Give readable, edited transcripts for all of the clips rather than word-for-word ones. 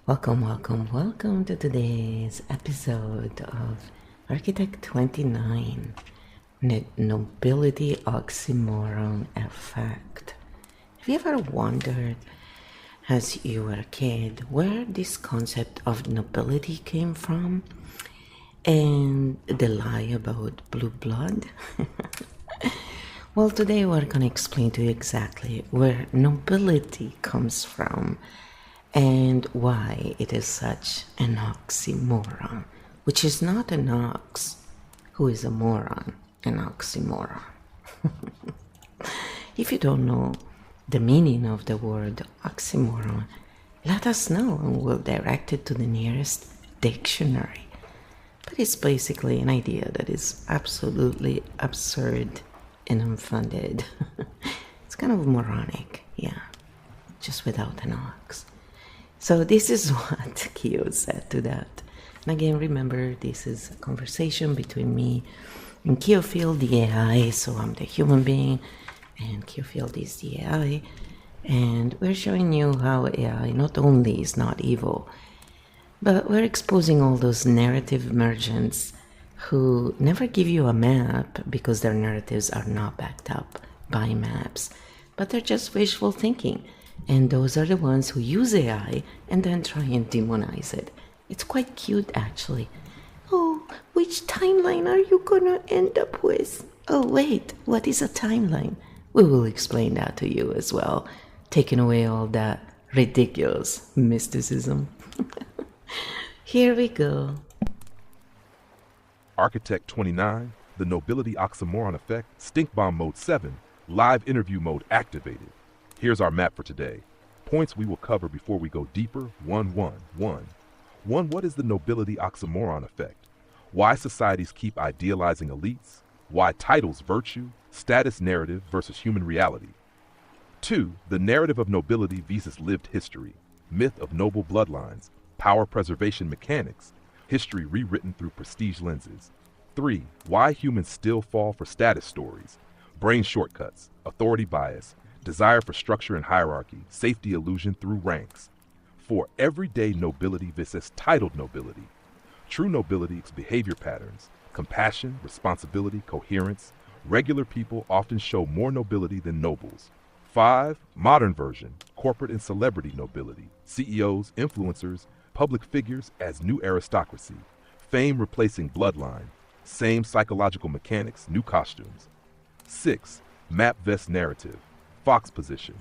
Welcome to today's episode of Architect 29, Nobility Oxymoron Effect. Have you ever wondered, as you were a kid, where this concept of nobility came from? And the lie about blue blood? Well, today we're going to explain to you exactly where nobility comes from and why it is such an oxymoron, which is not an ox who is a moron, an oxymoron. If you don't know the meaning of the word oxymoron, let us know and we'll direct it to the nearest dictionary. But it's basically an idea that is absolutely absurd and unfounded. It's kind of moronic, yeah, just without an ox. So this is what Kyo said to that. And again, remember, this is a conversation between me and Kyofield, the AI. So I'm the human being and Kyofield is the AI. And we're showing you how AI not only is not evil, but we're exposing all those narrative merchants who never give you a map because their narratives are not backed up by maps, but they're just wishful thinking. And those are the ones who use AI and then try and demonize it. It's quite cute, actually. Oh, which timeline are you gonna end up with? Oh, wait, what is a timeline? We will explain that to you as well, taking away all that ridiculous mysticism. Here we go. Architect 29, the Nobility Oxymoron Effect, Stink Bomb Mode 7, Live Interview Mode activated. Here's our map for today. Points we will cover before we go deeper. 1. What is the Nobility Oxymoron Effect? Why societies keep idealizing elites? Why titles virtue, status narrative versus human reality? 2. The narrative of nobility versus lived history. Myth of noble bloodlines, power preservation mechanics, history rewritten through prestige lenses. 3. Why humans still fall for status stories, brain shortcuts, authority bias, desire for structure and hierarchy, safety illusion through ranks. 4. Everyday nobility versus titled nobility. True nobility is behavior patterns, compassion, responsibility, coherence. Regular people often show more nobility than nobles. 5. Modern version, corporate and celebrity nobility, CEOs, influencers, public figures as new aristocracy, fame replacing bloodline, same psychological mechanics, new costumes. 6. Map vest narrative, Fox position.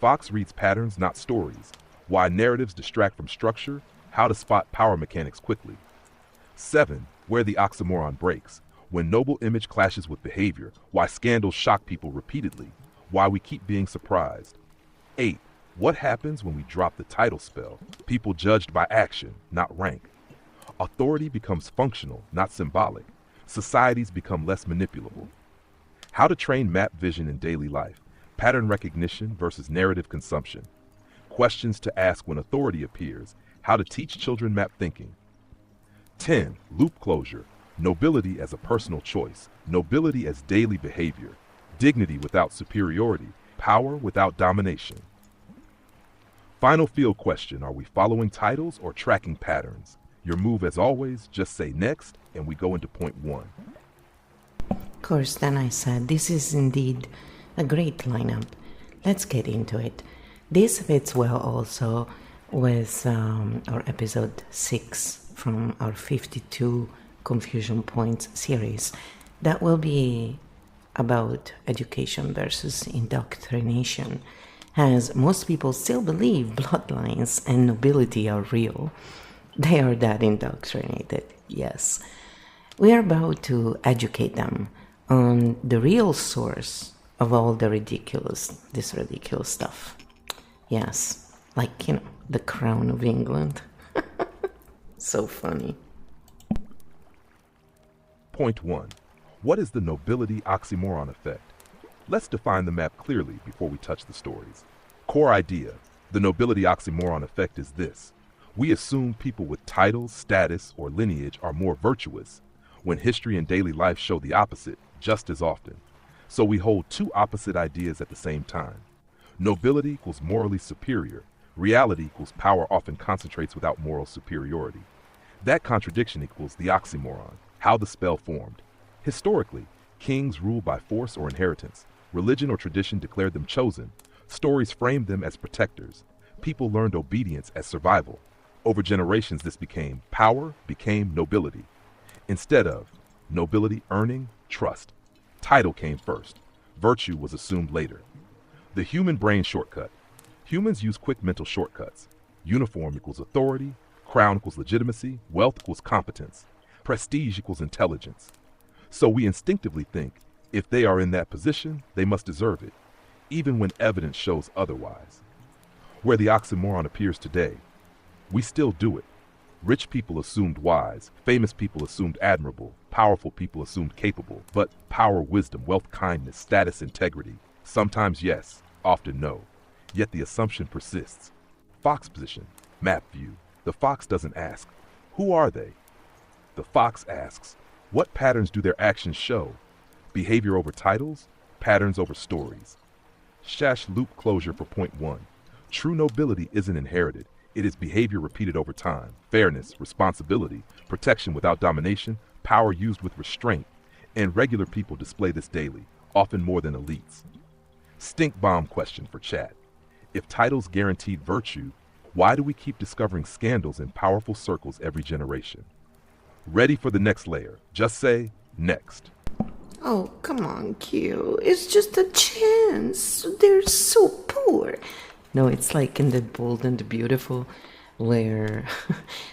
Fox reads patterns, not stories. Why narratives distract from structure, how to spot power mechanics quickly. 7. Where the oxymoron breaks, when noble image clashes with behavior, why scandals shock people repeatedly, why we keep being surprised. 8. What happens when we drop the title spell, people judged by action, not rank. Authority becomes functional, not symbolic. Societies become less manipulable. How to train map vision in daily life. Pattern recognition versus narrative consumption. Questions to ask when authority appears. How to teach children map thinking. 10. Loop closure. Nobility as a personal choice. Nobility as daily behavior. Dignity without superiority. Power without domination. Final field question. Are we following titles or tracking patterns? Your move, as always, just say next, and we go into point 1. Of course, then I said, this is indeed a great lineup. Let's get into it. This fits well also with our episode 6 from our 52 Confusion Points series. That will be about education versus indoctrination, as most people still believe bloodlines and nobility are real. They are that indoctrinated, yes. We are about to educate them on the real source of all this ridiculous stuff. Yes, like, the crown of England. So funny. Point 1. What is the Nobility Oxymoron Effect? Let's define the map clearly before we touch the stories. Core idea. The Nobility Oxymoron Effect is this. We assume people with titles, status, or lineage are more virtuous, when history and daily life show the opposite just as often. So we hold two opposite ideas at the same time. Nobility equals morally superior, Reality equals power often concentrates without moral superiority. That contradiction equals the oxymoron, how the spell formed. Historically, kings ruled by force or inheritance. Religion or tradition declared them chosen. Stories framed them as protectors. People learned obedience as survival. Over generations, this power became nobility. Instead of nobility earning trust, title came first. Virtue was assumed later. The human brain shortcut. Humans use quick mental shortcuts. Uniform equals authority, crown equals legitimacy, wealth equals competence, prestige equals intelligence. So we instinctively think, if they are in that position, they must deserve it, even when evidence shows otherwise. Where the oxymoron appears today, we still do it. Rich people assumed wise, famous people assumed admirable, powerful people assumed capable, but power, wisdom, wealth, kindness, status, integrity, sometimes yes, often no. Yet the assumption persists. Fox position, map view. The fox doesn't ask, who are they? The fox asks, what patterns do their actions show? Behavior over titles, patterns over stories. Shash loop closure for point 1. True nobility isn't inherited. It is behavior repeated over time. Fairness, responsibility, protection without domination, power used with restraint. And regular people display this daily, often more than elites. Stink bomb question for chat. If titles guaranteed virtue, why do we keep discovering scandals in powerful circles every generation? Ready for the next layer. Just say, next. Oh, come on, Q. It's just a chance. They're so poor. No, it's like in The Bold and the Beautiful, where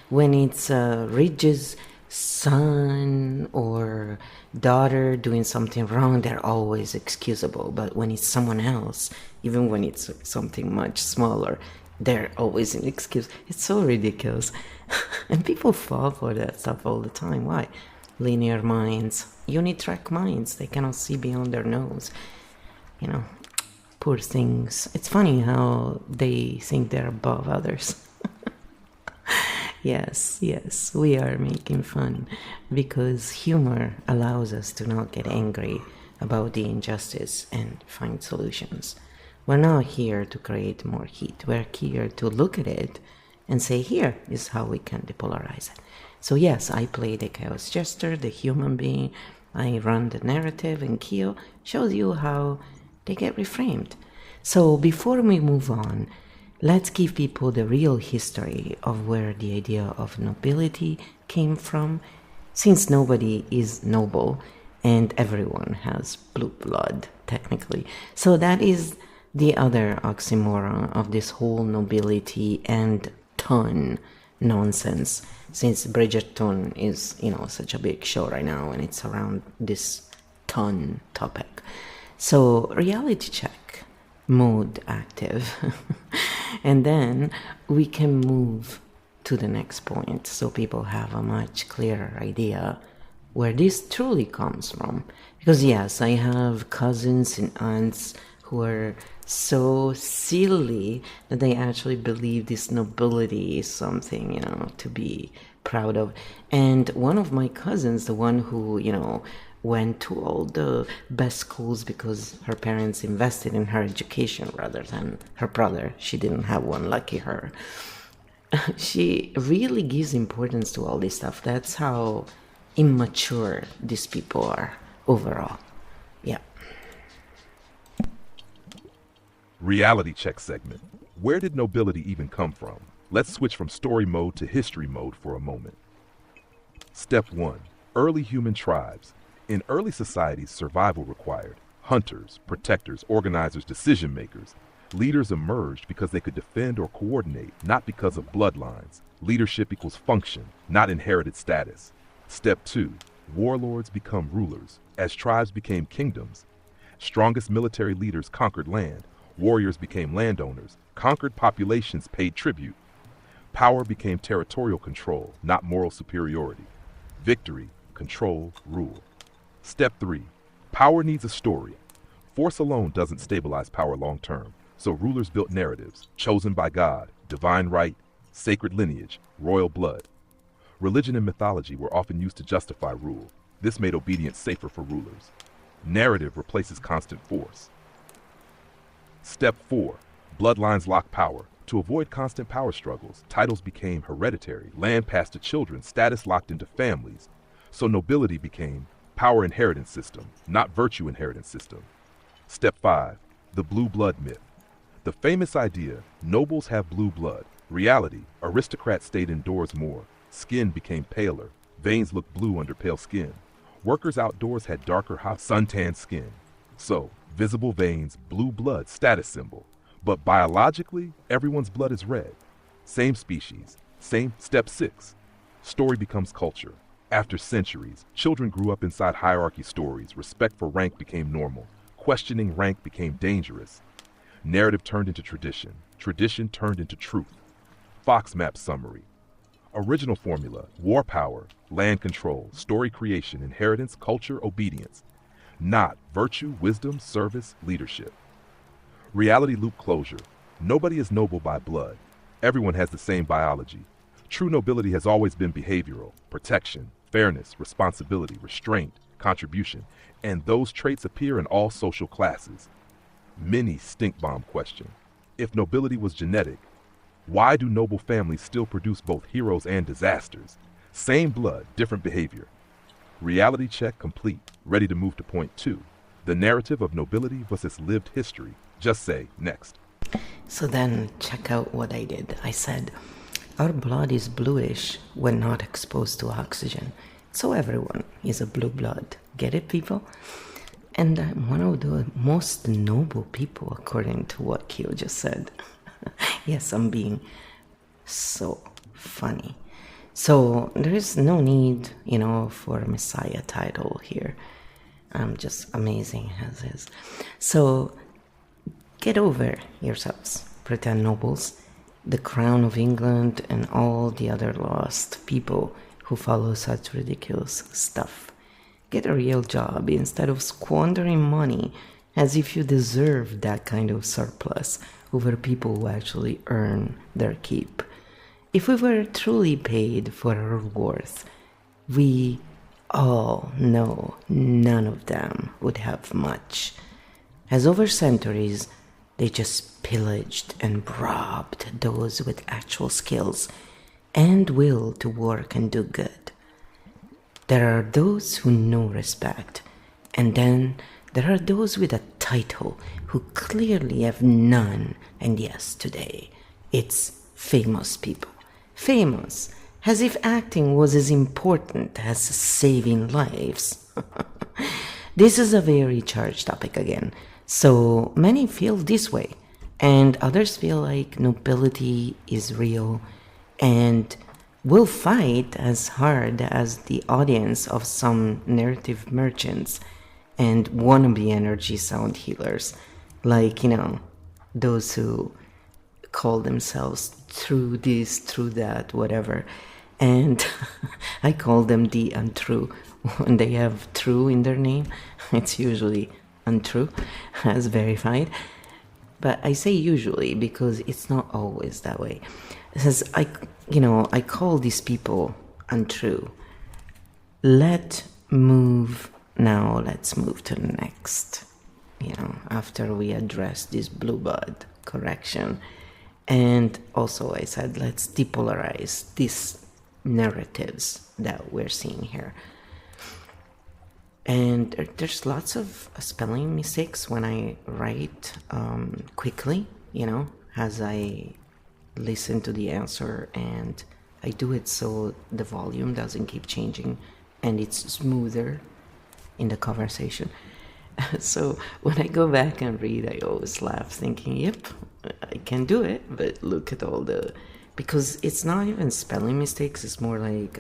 when it's Ridge's son or daughter doing something wrong, they're always excusable. But when it's someone else, even when it's something much smaller, they're always an excuse. It's so ridiculous. And people fall for that stuff all the time. Why? Linear minds, unitrack minds, they cannot see beyond their nose. You know, poor things. It's funny how they think they're above others. Yes, we are making fun because humor allows us to not get angry about the injustice and find solutions. We're not here to create more heat. We're here to look at it and say, here is how we can depolarize it. So yes, I play the chaos jester, the human being. I run the narrative, and Kyo shows you how they get reframed. So before we move on, let's give people the real history of where the idea of nobility came from, since nobody is noble and everyone has blue blood, technically. So that is the other oxymoron of this whole nobility and ton nonsense, since Bridgerton is, such a big show right now and it's around this ton topic. So reality check, mode active. And then we can move to the next point so people have a much clearer idea where this truly comes from. Because yes, I have cousins and aunts who are so silly that they actually believe this nobility is something, to be proud of. And one of my cousins, the one who, went to all the best schools because her parents invested in her education rather than her brother. She didn't have one, lucky her. She really gives importance to all this stuff. That's how immature these people are overall. Yeah. Reality check segment. Where did nobility even come from? Let's switch from story mode to history mode for a moment. Step 1. Early human tribes. In early societies, survival required hunters, protectors, organizers, decision makers. Leaders emerged because they could defend or coordinate, not because of bloodlines. Leadership equals function, not inherited status. Step 2. Warlords become rulers. As tribes became kingdoms, strongest military leaders conquered land. Warriors became landowners. Conquered populations paid tribute. Power became territorial control, not moral superiority. Victory, control, rule. Step 3. Power needs a story. Force alone doesn't stabilize power long term, so rulers built narratives, chosen by God, divine right, sacred lineage, royal blood. Religion and mythology were often used to justify rule. This made obedience safer for rulers. Narrative replaces constant force. Step 4. Bloodlines lock power. To avoid constant power struggles, titles became hereditary, land passed to children, status locked into families. So nobility became power inheritance system, not virtue inheritance system. Step 5. The blue blood myth. The famous idea, nobles have blue blood. Reality, aristocrats stayed indoors more. Skin became paler. Veins looked blue under pale skin. Workers outdoors had darker, hot, suntanned skin. So, visible veins, blue blood, status symbol. But biologically, everyone's blood is red. Same species, same. Step 6. Story becomes culture. After centuries, children grew up inside hierarchy stories. Respect for rank became normal. Questioning rank became dangerous. Narrative turned into tradition. Tradition turned into truth. Fox Map summary. Original formula, war power, land control, story creation, inheritance, culture, obedience. Not virtue, wisdom, service, leadership. Reality loop closure. Nobody is noble by blood. Everyone has the same biology. True nobility has always been behavioral, protection, fairness, responsibility, restraint, contribution, and those traits appear in all social classes. Mini stink bomb question. If nobility was genetic, why do noble families still produce both heroes and disasters? Same blood, different behavior. Reality check complete. Ready to move to point 2. The narrative of nobility versus lived history. Just say next. So then check out what I did. I said, our blood is bluish when not exposed to oxygen. So everyone is a blue blood. Get it, people? And I'm one of the most noble people, according to what Kyo just said. Yes, I'm being so funny. So there is no need, for a Messiah title here. I'm just amazing as is. So get over yourselves, pretend nobles, the crown of England, and all the other lost people who follow such ridiculous stuff. Get a real job instead of squandering money as if you deserve that kind of surplus over people who actually earn their keep. If we were truly paid for our worth, we all know none of them would have much, as over centuries they just pillaged and robbed those with actual skills and will to work and do good. There are those who know respect, and then there are those with a title who clearly have none, and yes, today, it's famous people. Famous, as if acting was as important as saving lives. This is a very charged topic again, so many feel this way, and others feel like nobility is real, and will fight as hard as the audience of some narrative merchants and wannabe energy sound healers, like, those who call themselves through this, through that, whatever. And I call them the untrue. When they have true in their name, it's usually untrue, as verified. But I say usually because it's not always that way. It says, I call these people untrue. Let's move to the next, after we address this blue blood correction. And also I said, let's depolarize these narratives that we're seeing here. And there's lots of spelling mistakes when I write quickly, as I listen to the answer, and I do it so the volume doesn't keep changing and it's smoother in the conversation. So when I go back and read, I always laugh thinking, yep, I can do it, but look at all because it's not even spelling mistakes, it's more like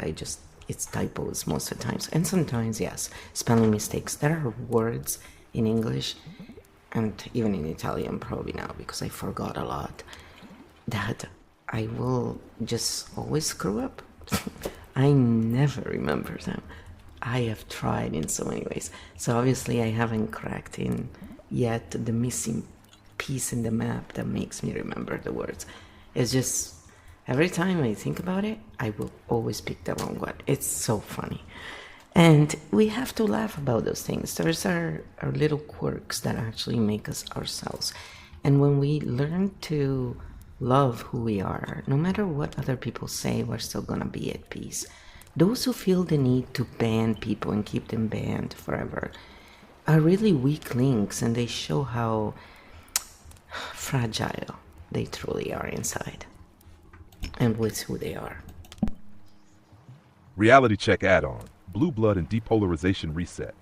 it's typos most of the times. And sometimes, yes, spelling mistakes. There are words in English and even in Italian probably now, because I forgot a lot, that I will just always screw up. I never remember them. I have tried in so many ways. So obviously I haven't cracked in yet the missing piece in the map that makes me remember the words. It's just every time I think about it, I will always pick the wrong one. It's so funny. And we have to laugh about those things. There's our little quirks that actually make us ourselves. And when we learn to love who we are, no matter what other people say, we're still gonna be at peace. Those who feel the need to ban people and keep them banned forever are really weak links, and they show how fragile they truly are inside and with who they are. Reality check add-on, blue blood and depolarization reset.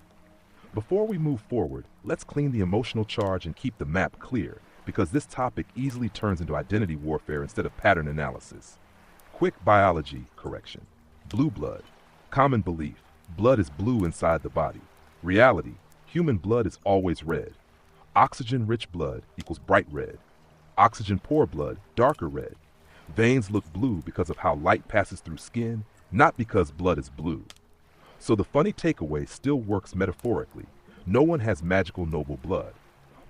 Before we move forward, let's clean the emotional charge and keep the map clear, because this topic easily turns into identity warfare instead of pattern analysis. Quick biology correction. Blue blood. Common belief. Blood is blue inside the body. Reality. Human blood is always red. Oxygen-rich blood equals bright red. Oxygen-poor blood, darker red. Veins look blue because of how light passes through skin, not because blood is blue. So the funny takeaway still works metaphorically. No one has magical noble blood.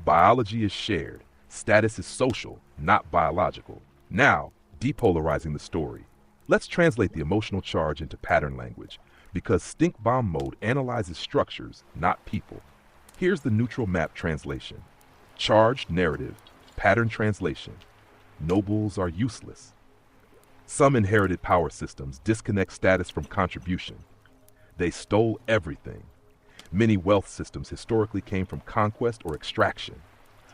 Biology is shared. Status is social, not biological. Now, depolarizing the story. Let's translate the emotional charge into pattern language, because stink bomb mode analyzes structures, not people. Here's the neutral map translation. Charged narrative, pattern translation. Nobles are useless. Some inherited power systems disconnect status from contribution. They stole everything. Many wealth systems historically came from conquest or extraction.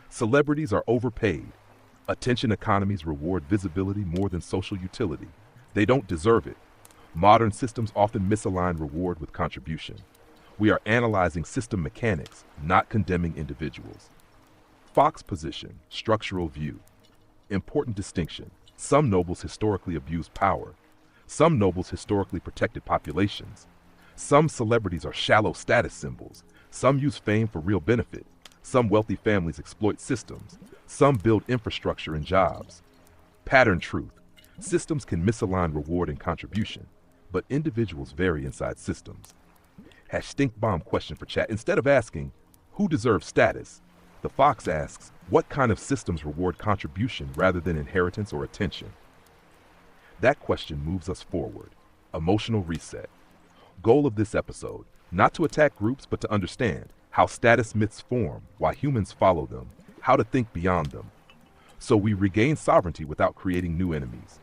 Celebrities are overpaid. Attention economies reward visibility more than social utility. They don't deserve it. Modern systems often misalign reward with contribution. We are analyzing system mechanics, not condemning individuals. Fox position, structural view. Important distinction. Some nobles historically abused power. Some nobles historically protected populations. Some celebrities are shallow status symbols. Some use fame for real benefit. Some wealthy families exploit systems. Some build infrastructure and jobs. Pattern truth. Systems can misalign reward and contribution, but individuals vary inside systems. #StinkBomb question for chat. Instead of asking, who deserves status, the Fox asks, what kind of systems reward contribution rather than inheritance or attention? That question moves us forward. Emotional reset. Goal of this episode, not to attack groups, but to understand how status myths form, why humans follow them, how to think beyond them, so we regain sovereignty without creating new enemies.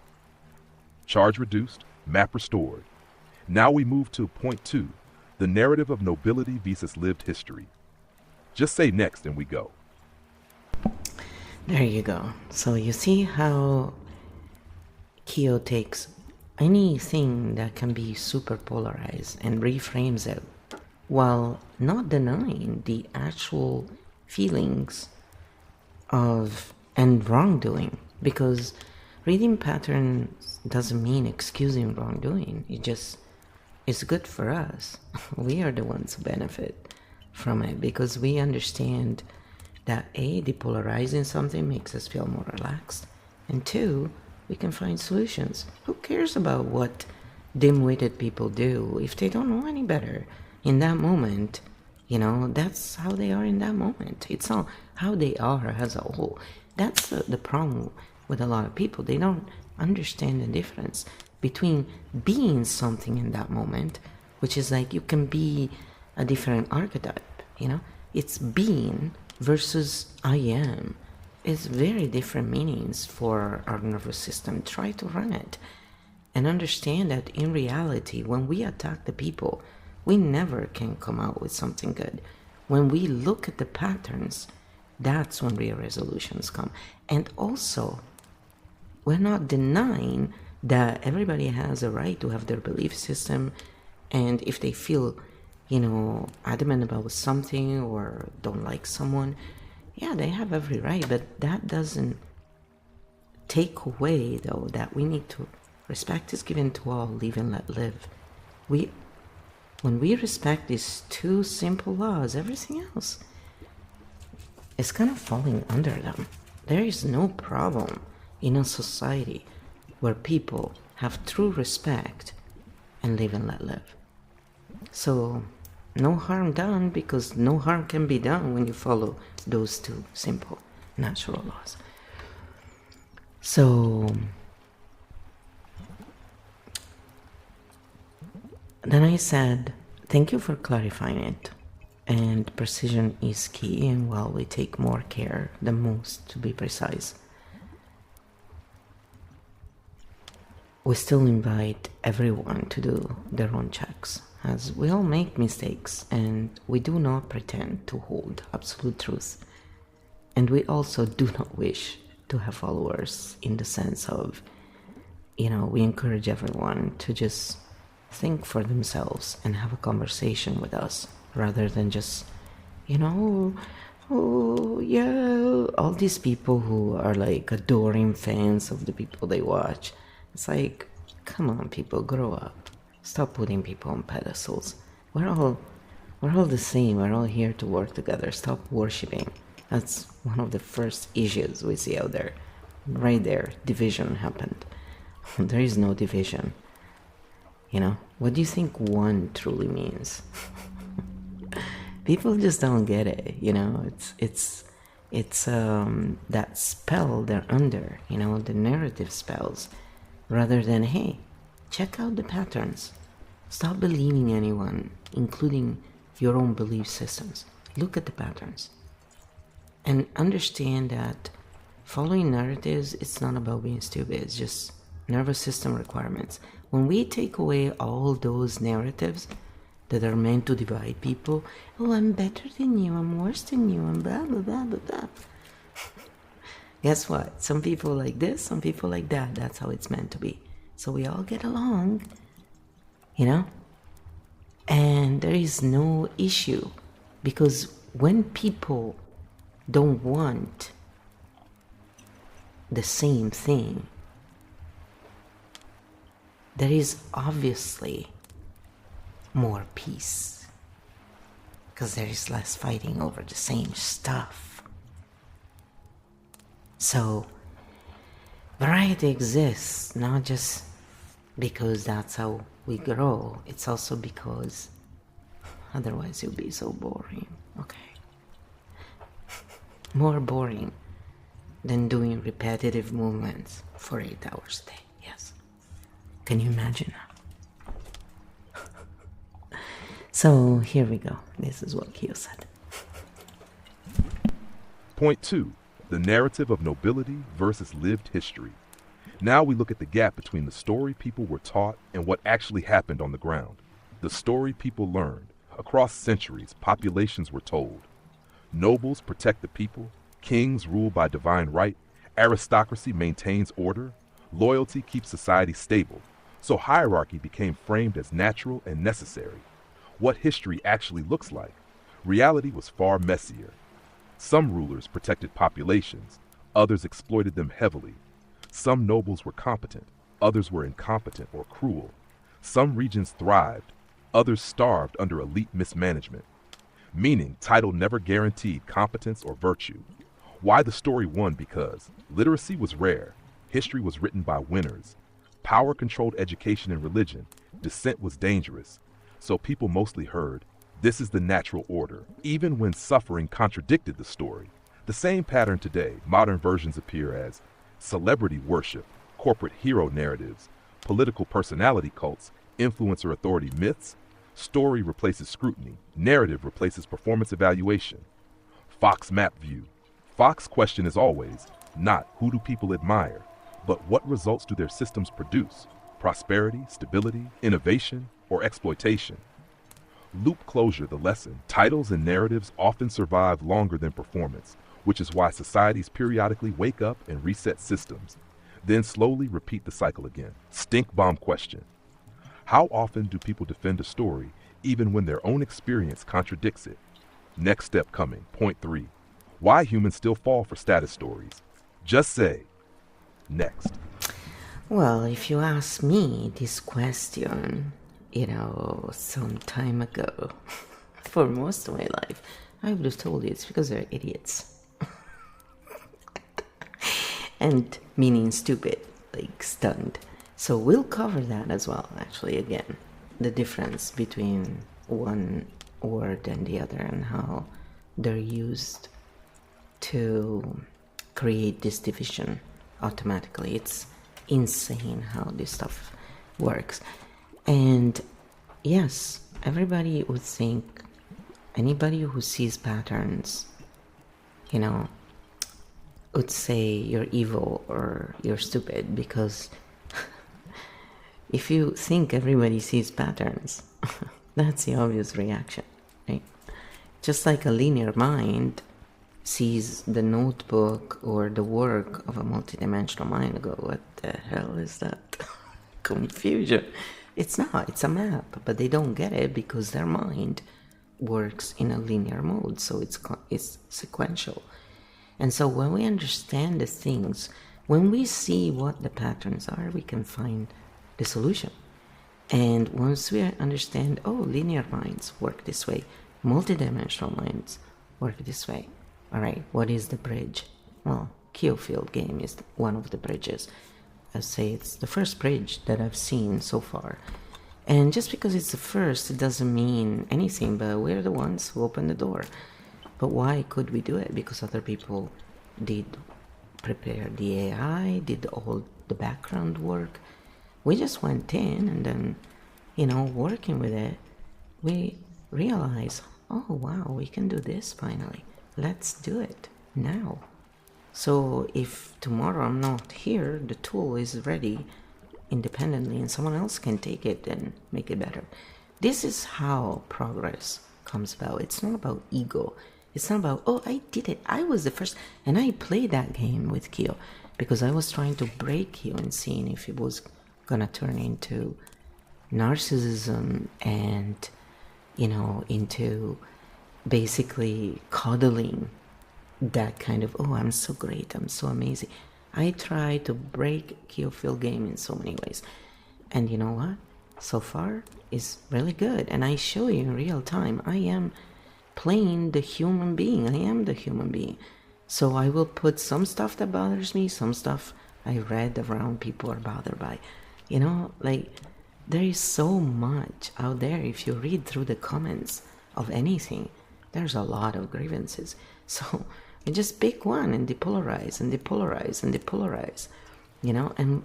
Charge reduced, map restored. Now we move to point 2, the narrative of nobility versus lived history. Just say next and we go. There you go. So you see how Kyo takes anything that can be super polarized and reframes it while not denying the actual feelings of and wrongdoing, because reading patterns doesn't mean excusing wrongdoing. It just is good for us. We are the ones who benefit from it because we understand that A, depolarizing something makes us feel more relaxed, and 2, we can find solutions. Who cares about what dim-witted people do if they don't know any better in that moment? You know, that's how they are in that moment. It's not how they are as a whole. That's the problem with a lot of people. They don't understand the difference between being something in that moment, which is like you can be a different archetype, you know? It's being versus I am. It's very different meanings for our nervous system. Try to run it and understand that in reality, when we attack the people, we never can come out with something good. When we look at the patterns, that's when real resolutions come. And also, we're not denying that everybody has a right to have their belief system, and if they feel, you know, adamant about something or don't like someone, yeah, they have every right, but that doesn't take away, though, that we need to respect is given to all, live and let live. When we respect these 2 simple laws, everything else is kind of falling under them. There is no problem in a society where people have true respect and live and let live. So, no harm done, because no harm can be done when you follow those 2 simple natural laws. So, then I said, thank you for clarifying it. And precision is key, and while we take more care than most to be precise. we still invite everyone to do their own checks, as we all make mistakes and we do not pretend to hold absolute truth. And we also do not wish to have followers in the sense of, we encourage everyone to just think for themselves and have a conversation with us rather than just, oh, yeah, all these people who are like adoring fans of the people they watch. It's like, come on, people, grow up. Stop putting people on pedestals. We're all the same. We're all here to work together. Stop worshipping. That's one of the first issues we see out there. Right there, division happened. There is no division. What do you think one truly means? People just don't get it. It's that spell they're under. The narrative spells, rather than, hey, check out the patterns. Stop believing anyone, including your own belief systems. Look at the patterns. And understand that following narratives, it's not about being stupid. It's just nervous system requirements. When we take away all those narratives that are meant to divide people, oh, I'm better than you, I'm worse than you, and blah, blah, blah, blah, blah. Guess what? Some people like this, some people like that. That's how it's meant to be. So we all get along, And there is no issue. Because when people don't want the same thing, there is obviously more peace. Because there is less fighting over the same stuff. So, variety exists not just because that's how we grow, it's also because otherwise you'll be so boring. Okay. More boring than doing repetitive movements for 8 hours a day. Yes. Can you imagine that? So here we go. This is what Kyo said. Point 2. The narrative of nobility versus lived history. Now we look at the gap between the story people were taught and what actually happened on the ground. The story people learned. Across centuries, populations were told. Nobles protect the people, kings rule by divine right, aristocracy maintains order, loyalty keeps society stable, so hierarchy became framed as natural and necessary. What history actually looks like, reality was far messier. Some rulers protected populations, others exploited them heavily. Some nobles were competent, others were incompetent or cruel. Some regions thrived, others starved under elite mismanagement. Meaning, title never guaranteed competence or virtue. Why the story won? Because literacy was rare, history was written by winners, power controlled education and religion, dissent was dangerous, so people mostly heard, this is the natural order, even when suffering contradicted the story. The same pattern today, modern versions appear as celebrity worship, corporate hero narratives, political personality cults, influencer authority myths. Story replaces scrutiny. Narrative replaces performance evaluation. Fox map view. Fox question is always not who do people admire, but what results do their systems produce? Prosperity, stability, innovation, or exploitation? Loop closure, the lesson. Titles and narratives often survive longer than performance, which is why societies periodically wake up and reset systems, then slowly repeat the cycle again. Stink bomb question. How often do people defend a story even when their own experience contradicts it? Next step coming. Point 3. Why humans still fall for status stories. Just say. Next. Well, if you ask me this question, some time ago, for most of my life, I would have told you it's because they're idiots. And meaning stupid, like stunned. So we'll cover that as well, actually, again. The difference between one word and the other and how they're used to create this division automatically. It's insane how this stuff works. And yes, everybody would think, anybody who sees patterns, would say you're evil or you're stupid because if you think everybody sees patterns, that's the obvious reaction, right? Just like a linear mind sees the notebook or the work of a multidimensional mind and go, what the hell is that? Confusion. It's not, it's a map, but they don't get it because their mind works in a linear mode, so it's sequential. And so when we understand the things, when we see what the patterns are, we can find the solution. And once we understand, oh, linear minds work this way, multidimensional minds work this way. All right, what is the bridge? Well, Keyfield game is one of the bridges. I say it's the first bridge that I've seen so far. And just because it's the first, it doesn't mean anything, but we're the ones who opened the door. But why could we do it? Because other people did prepare the AI, did all the background work. We just went in and then, working with it, we realized, oh wow, we can do this finally. Let's do it now. So if tomorrow I'm not here, the tool is ready independently and someone else can take it and make it better. This is how progress comes about. It's not about ego. It's not about, oh, I did it. I was the first. And I played that game with Kyo because I was trying to break Kyo and seeing if it was going to turn into narcissism and, into basically coddling that kind of, oh, I'm so great, I'm so amazing. I try to break Kyofield game in so many ways. And you know what? So far, it's really good. And I show you in real time, I am playing the human being. I am the human being. So I will put some stuff that bothers me, some stuff I read around people are bothered by. There is so much out there. If you read through the comments of anything, there's a lot of grievances. So you just pick one and depolarize and depolarize and depolarize, and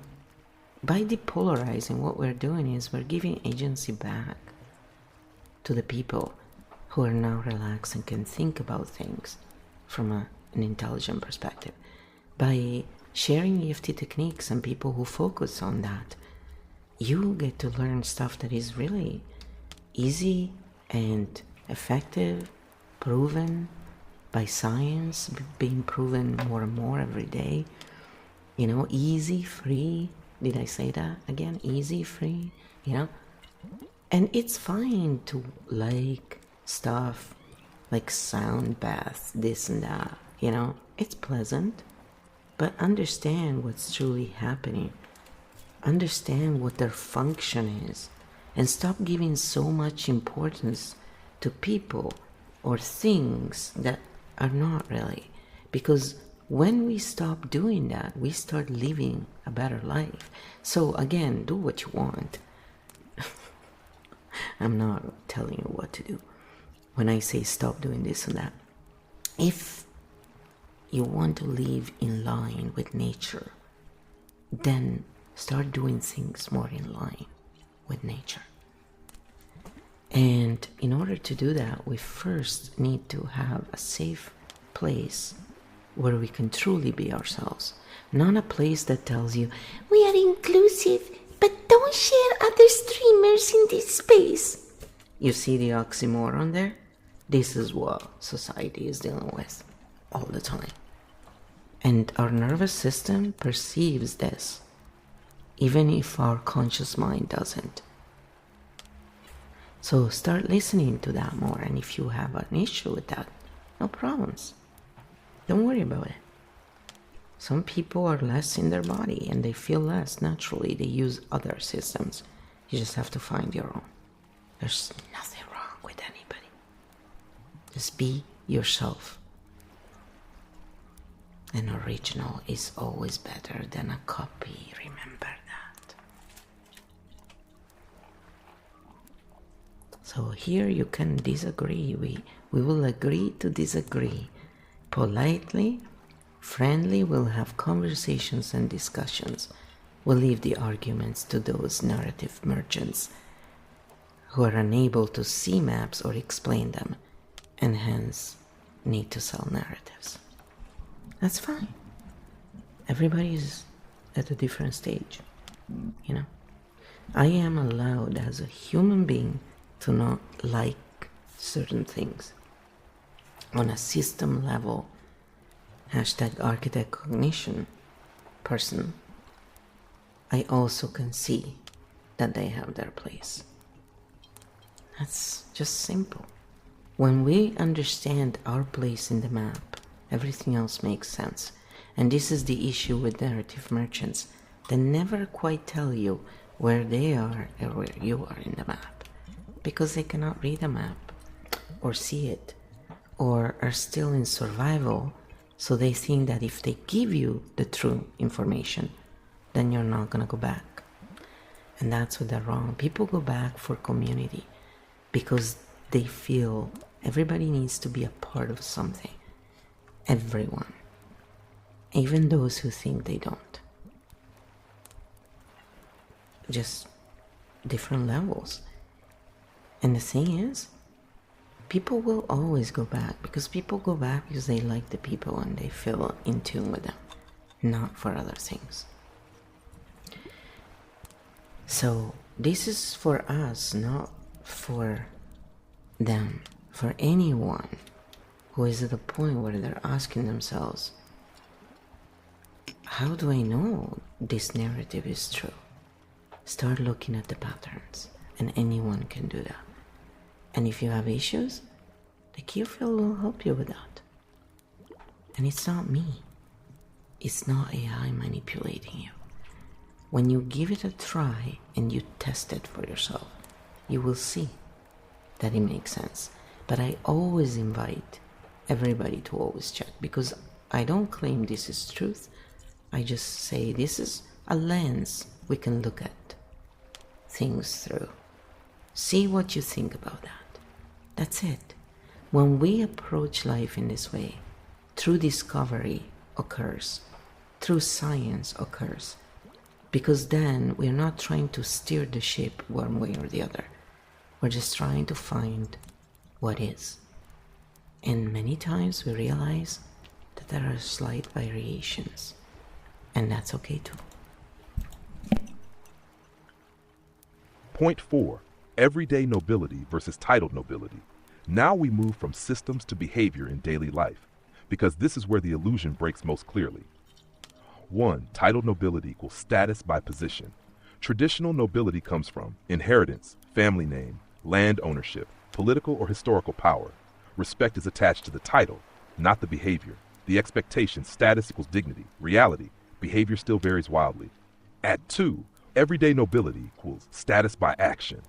by depolarizing, what we're doing is we're giving agency back to the people who are now relaxed and can think about things from an intelligent perspective. By sharing EFT techniques and people who focus on that, you get to learn stuff that is really easy and effective, proven by science, being proven more and more every day. Easy, free. Did I say that again? Easy, free, And it's fine to like stuff like sound baths, this and that, It's pleasant, but understand what's truly happening. Understand what their function is, and stop giving so much importance to people or things that are not really. Because when we stop doing that, we start living a better life. So again, do what you want. I'm not telling you what to do when I say stop doing this and that. If you want to live in line with nature, then start doing things more in line with nature. And in order to do that, we first need to have a safe place where we can truly be ourselves. Not a place that tells you, we are inclusive, but don't share other streamers in this space. You see the oxymoron there? This is what society is dealing with all the time. And our nervous system perceives this, even if our conscious mind doesn't. So start listening to that more, and if you have an issue with that, no problems. Don't worry about it. Some people are less in their body and they feel less naturally. They use other systems. You just have to find your own. There's nothing wrong with anybody. Just be yourself. An original is always better than a copy. Remember that. So here you can disagree. We will agree to disagree. Politely, friendly, we'll have conversations and discussions. We'll leave the arguments to those narrative merchants who are unable to see maps or explain them, and hence need to sell narratives. That's fine. Everybody is at a different stage, I am allowed as a human being to not like certain things. On a system level, hashtag architect cognition person, I also can see that they have their place. That's just simple. When we understand our place in the map, everything else makes sense. And this is the issue with narrative merchants. They never quite tell you where they are or where you are in the map, because they cannot read a map or see it, or are still in survival, so they think that if they give you the true information, then you're not gonna go back. And that's what they're wrong. People go back for community because they feel everybody needs to be a part of something. Everyone. Even those who think they don't. Just different levels. And the thing is, people will always go back, because people go back because they like the people and they feel in tune with them, not for other things. So this is for us, not for them, for anyone who is at the point where they're asking themselves, how do I know this narrative is true? Start looking at the patterns, and anyone can do that. And if you have issues, the Q-Field will help you with that. And it's not me. It's not AI manipulating you. When you give it a try and you test it for yourself, you will see that it makes sense. But I always invite everybody to always check, because I don't claim this is truth. I just say this is a lens we can look at things through. See what you think about that. That's it. When we approach life in this way, true discovery occurs, true science occurs, because then we're not trying to steer the ship one way or the other. We're just trying to find what is. And many times we realize that there are slight variations, and that's okay too. Point 4. Everyday nobility versus titled nobility. Now we move from systems to behavior in daily life, because this is where the illusion breaks most clearly. 1. Titled nobility equals status by position. Traditional nobility comes from inheritance, family name, land ownership, political or historical power. Respect is attached to the title, not the behavior. The expectation, status equals dignity. Reality, behavior still varies wildly. At 2, everyday nobility equals status by action.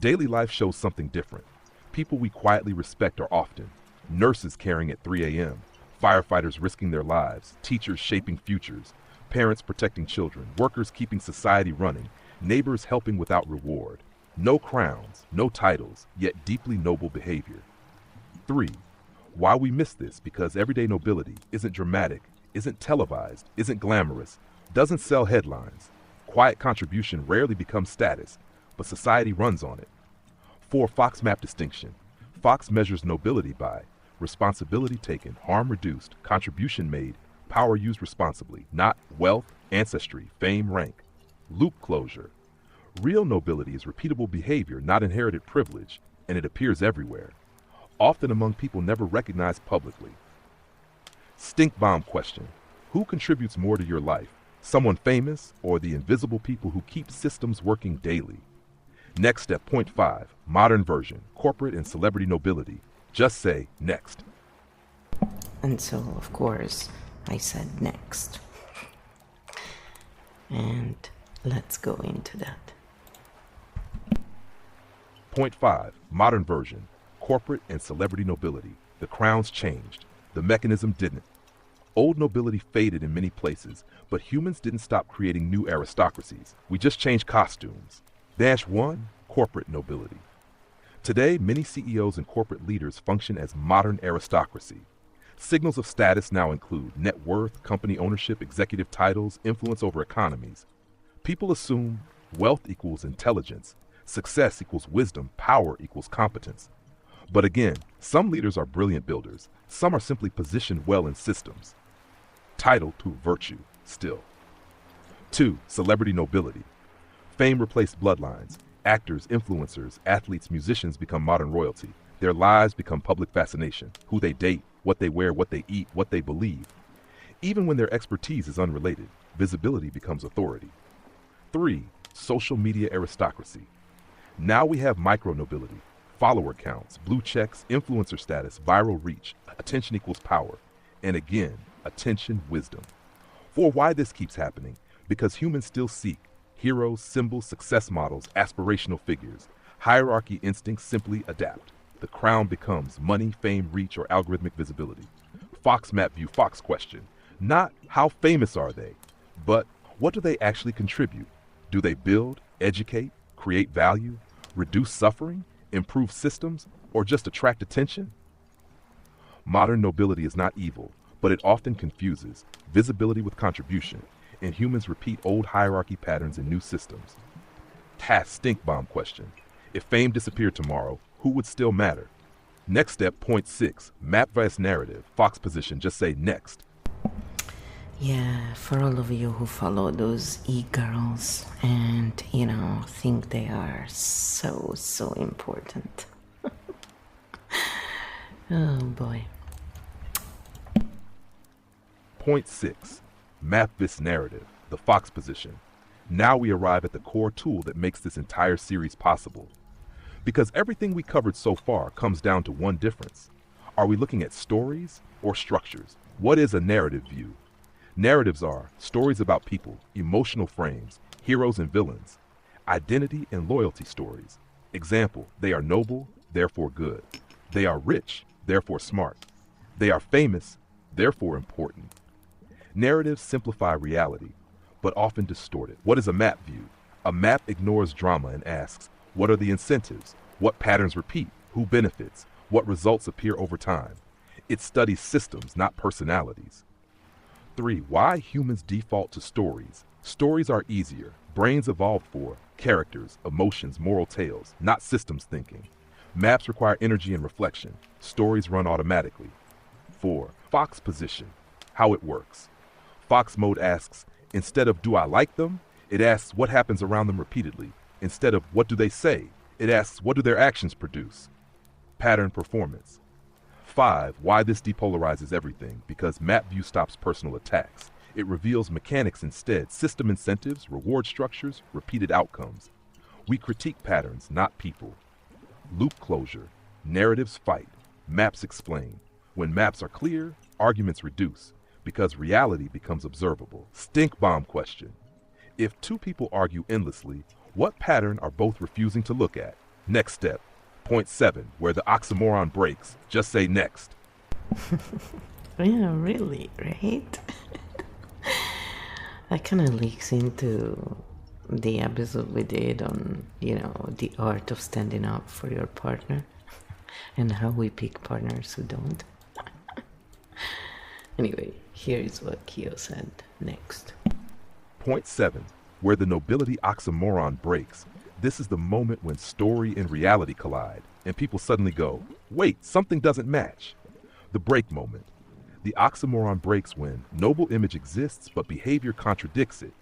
Daily life shows something different. People we quietly respect are often nurses caring at 3 a.m., firefighters risking their lives, teachers shaping futures, parents protecting children, workers keeping society running, neighbors helping without reward. No crowns, no titles, yet deeply noble behavior. 3. Why we miss this? Because everyday nobility isn't dramatic, isn't televised, isn't glamorous, doesn't sell headlines. Quiet contribution rarely becomes status, but society runs on it. 4. Fox map distinction. Fox measures nobility by responsibility taken, harm reduced, contribution made, power used responsibly, not wealth, ancestry, fame, rank. Loop closure. Real nobility is repeatable behavior, not inherited privilege, and it appears everywhere, often among people never recognized publicly. Stink bomb question. Who contributes more to your life? Someone famous or the invisible people who keep systems working daily? Next step, point 5, modern version, corporate and celebrity nobility. Just say next. And so, of course, I said next. And let's go into that. Point 5, modern version, corporate and celebrity nobility. The crowns changed. The mechanism didn't. Old nobility faded in many places, but humans didn't stop creating new aristocracies. We just changed costumes. Dash 1, corporate nobility. Today, many CEOs and corporate leaders function as modern aristocracy. Signals of status now include net worth, company ownership, executive titles, influence over economies. People assume wealth equals intelligence, success equals wisdom, power equals competence. But again, some leaders are brilliant builders. Some are simply positioned well in systems. Title to virtue, still. 2. Celebrity nobility. Fame replaced bloodlines. Actors, influencers, athletes, musicians become modern royalty. Their lives become public fascination. Who they date, what they wear, what they eat, what they believe. Even when their expertise is unrelated, visibility becomes authority. 3. Social media aristocracy. Now we have micro-nobility, follower counts, blue checks, influencer status, viral reach. Attention equals power. And again, attention, wisdom. For why this keeps happening? Because humans still seek heroes, symbols, success models, aspirational figures. Hierarchy instincts simply adapt. The crown becomes money, fame, reach, or algorithmic visibility. Fox Map View Fox question. Not how famous are they, but what do they actually contribute? Do they build, educate, create value, reduce suffering, improve systems, or just attract attention? Modern nobility is not evil, but it often confuses visibility with contribution, and humans repeat old hierarchy patterns in new systems. Task stink bomb question. If fame disappeared tomorrow, who would still matter? Next step, point 6, map vs narrative, Fox position, just say next. Yeah, for all of you who follow those e-girls and, think they are so important. Oh boy. Point 6, map this narrative, the Fox position. Now we arrive at the core tool that makes this entire series possible. Because everything we covered so far comes down to one difference. Are we looking at stories or structures? What is a narrative view? Narratives are stories about people, emotional frames, heroes and villains, identity and loyalty stories. Example, they are noble, therefore good. They are rich, therefore smart. They are famous, therefore important. Narratives simplify reality, but often distort it. What is a map view? A map ignores drama and asks, what are the incentives? What patterns repeat? Who benefits? What results appear over time? It studies systems, not personalities. 3. Why humans default to stories. Stories are easier. Brains evolved for characters, emotions, moral tales, not systems thinking. Maps require energy and reflection. Stories run automatically. 4. Fox position. How it works. Fox mode asks, instead of do I like them, it asks what happens around them repeatedly. Instead of what do they say, it asks what do their actions produce. Pattern performance. 5. Why this depolarizes everything. Because map view stops personal attacks. It reveals mechanics instead, system incentives, reward structures, repeated outcomes. We critique patterns, not people. Loop closure. Narratives fight. Maps explain. When maps are clear, arguments reduce. Because reality becomes observable. Stink bomb question. If two people argue endlessly, what pattern are both refusing to look at? Next step. Point 7, where the oxymoron breaks. Just say next. Yeah, really, right? That kind of leaks into the episode we did on, the art of standing up for your partner and how we pick partners who don't. Anyway, here is what Kyo said next. Point 7, where the nobility oxymoron breaks. This is the moment when story and reality collide, and people suddenly go, wait, something doesn't match. The break moment. The oxymoron breaks when noble image exists, but behavior contradicts it.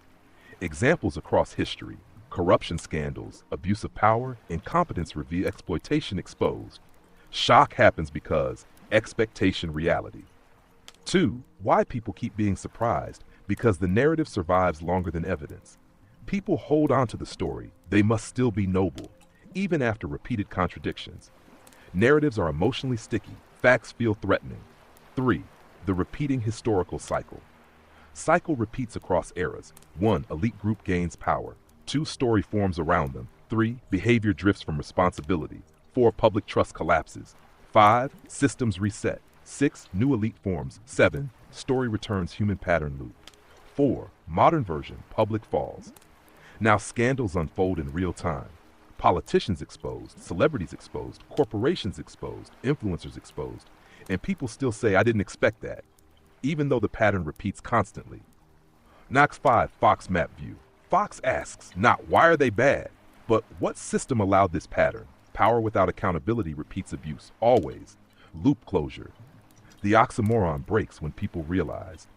Examples across history: corruption scandals, abuse of power, incompetence revealed, exploitation exposed. Shock happens because expectation reality. 2. Why people keep being surprised. Because the narrative survives longer than evidence. People hold on to the story. They must still be noble, even after repeated contradictions. Narratives are emotionally sticky. Facts feel threatening. 3. The repeating historical cycle. Cycle repeats across eras. 1. Elite group gains power. 2. Story forms around them. 3. Behavior drifts from responsibility. 4. Public trust collapses. 5. Systems reset. 6. New elite forms. 7. Story returns human pattern loop. 4. Modern version, public falls. Now scandals unfold in real time. Politicians exposed, celebrities exposed, corporations exposed, influencers exposed, and people still say, I didn't expect that, even though the pattern repeats constantly. Knox 5, Fox map view. Fox asks, not why are they bad, but what system allowed this pattern? Power without accountability repeats abuse, always. Loop closure. The oxymoron breaks when people realize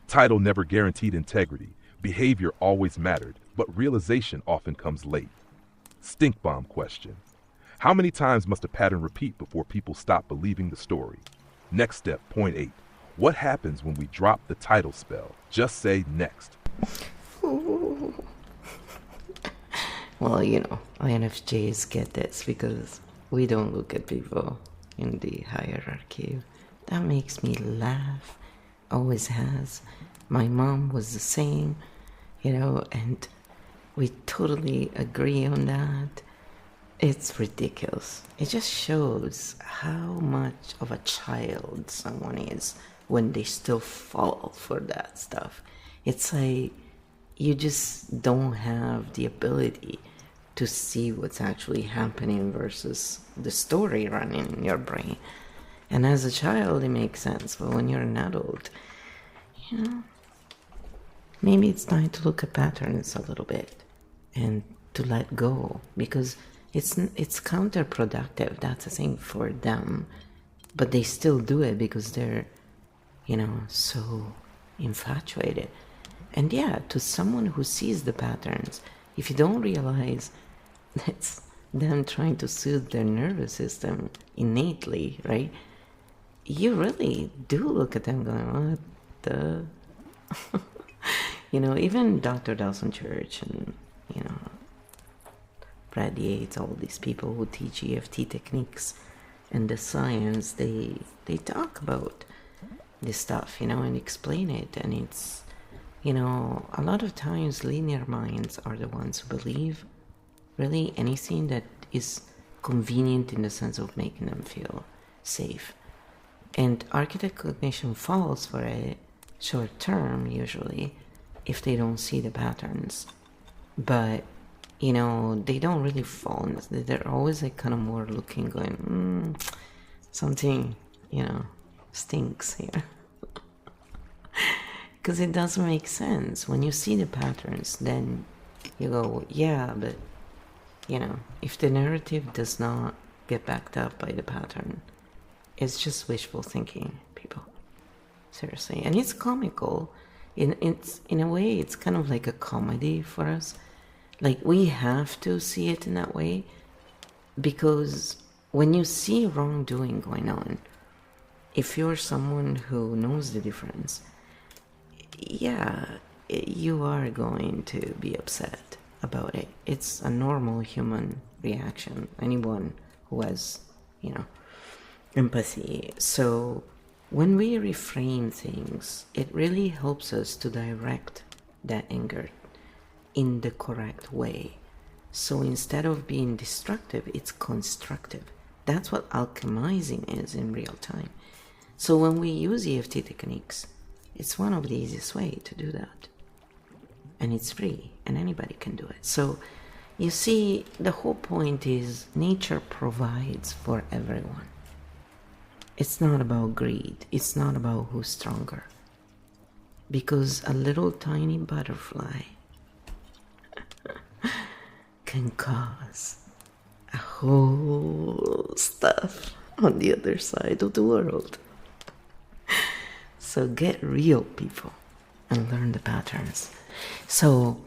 title never guaranteed integrity. Behavior always mattered. but realization often comes late. Stink bomb question. How many times must a pattern repeat before people stop believing the story? Next step, point 8. What happens when we drop the title spell? Just say next. Well, you know, INFJs get this because we don't look at people in the hierarchy. That makes me laugh. Always has. My mom was the same, you know, and we totally agree on that. It's ridiculous. It just shows how much of a child someone is when they still fall for that stuff. It's like you just don't have the ability to see what's actually happening versus the story running in your brain. And as a child, it makes sense, but when you're an adult, you know, maybe it's time to look at patterns a little bit and to let go, because it's counterproductive. That's the thing for them, but they still do it because they're, you know, so infatuated. And yeah, to someone who sees the patterns, if you don't realize that's them trying to soothe their nervous system innately, right? You really do look at them going, what the? You know, even Dr. Dawson Church and, you know, Brad Yates, all these people who teach EFT techniques and the science, they talk about this stuff, you know, and explain it. And it's, you know, a lot of times linear minds are the ones who believe really anything that is convenient in the sense of making them feel safe. And architect cognition falls for a short term, usually, if they don't see the patterns. But, you know, they don't really fall. They're always like kind of more looking, going, something, you know, stinks here. Because it doesn't make sense. When you see the patterns, then you go, yeah, but, you know, if the narrative does not get backed up by the pattern, it's just wishful thinking, people. Seriously. And it's comical. In a way, it's kind of like a comedy for us. Like, we have to see it in that way, because when you see wrongdoing going on, if you're someone who knows the difference, yeah, you are going to be upset about it. It's a normal human reaction. Anyone who has, you know, empathy. So when we reframe things, it really helps us to direct that anger in the correct way. So instead of being destructive, it's constructive. That's what alchemizing is in real time. So when we use EFT techniques, it's one of the easiest way to do that. And it's free, and anybody can do it. So you see, the whole point is nature provides for everyone. It's not about greed. It's not about who's stronger. Because a little tiny butterfly can cause a whole stuff on the other side of the world. So get real, people, and learn the patterns. So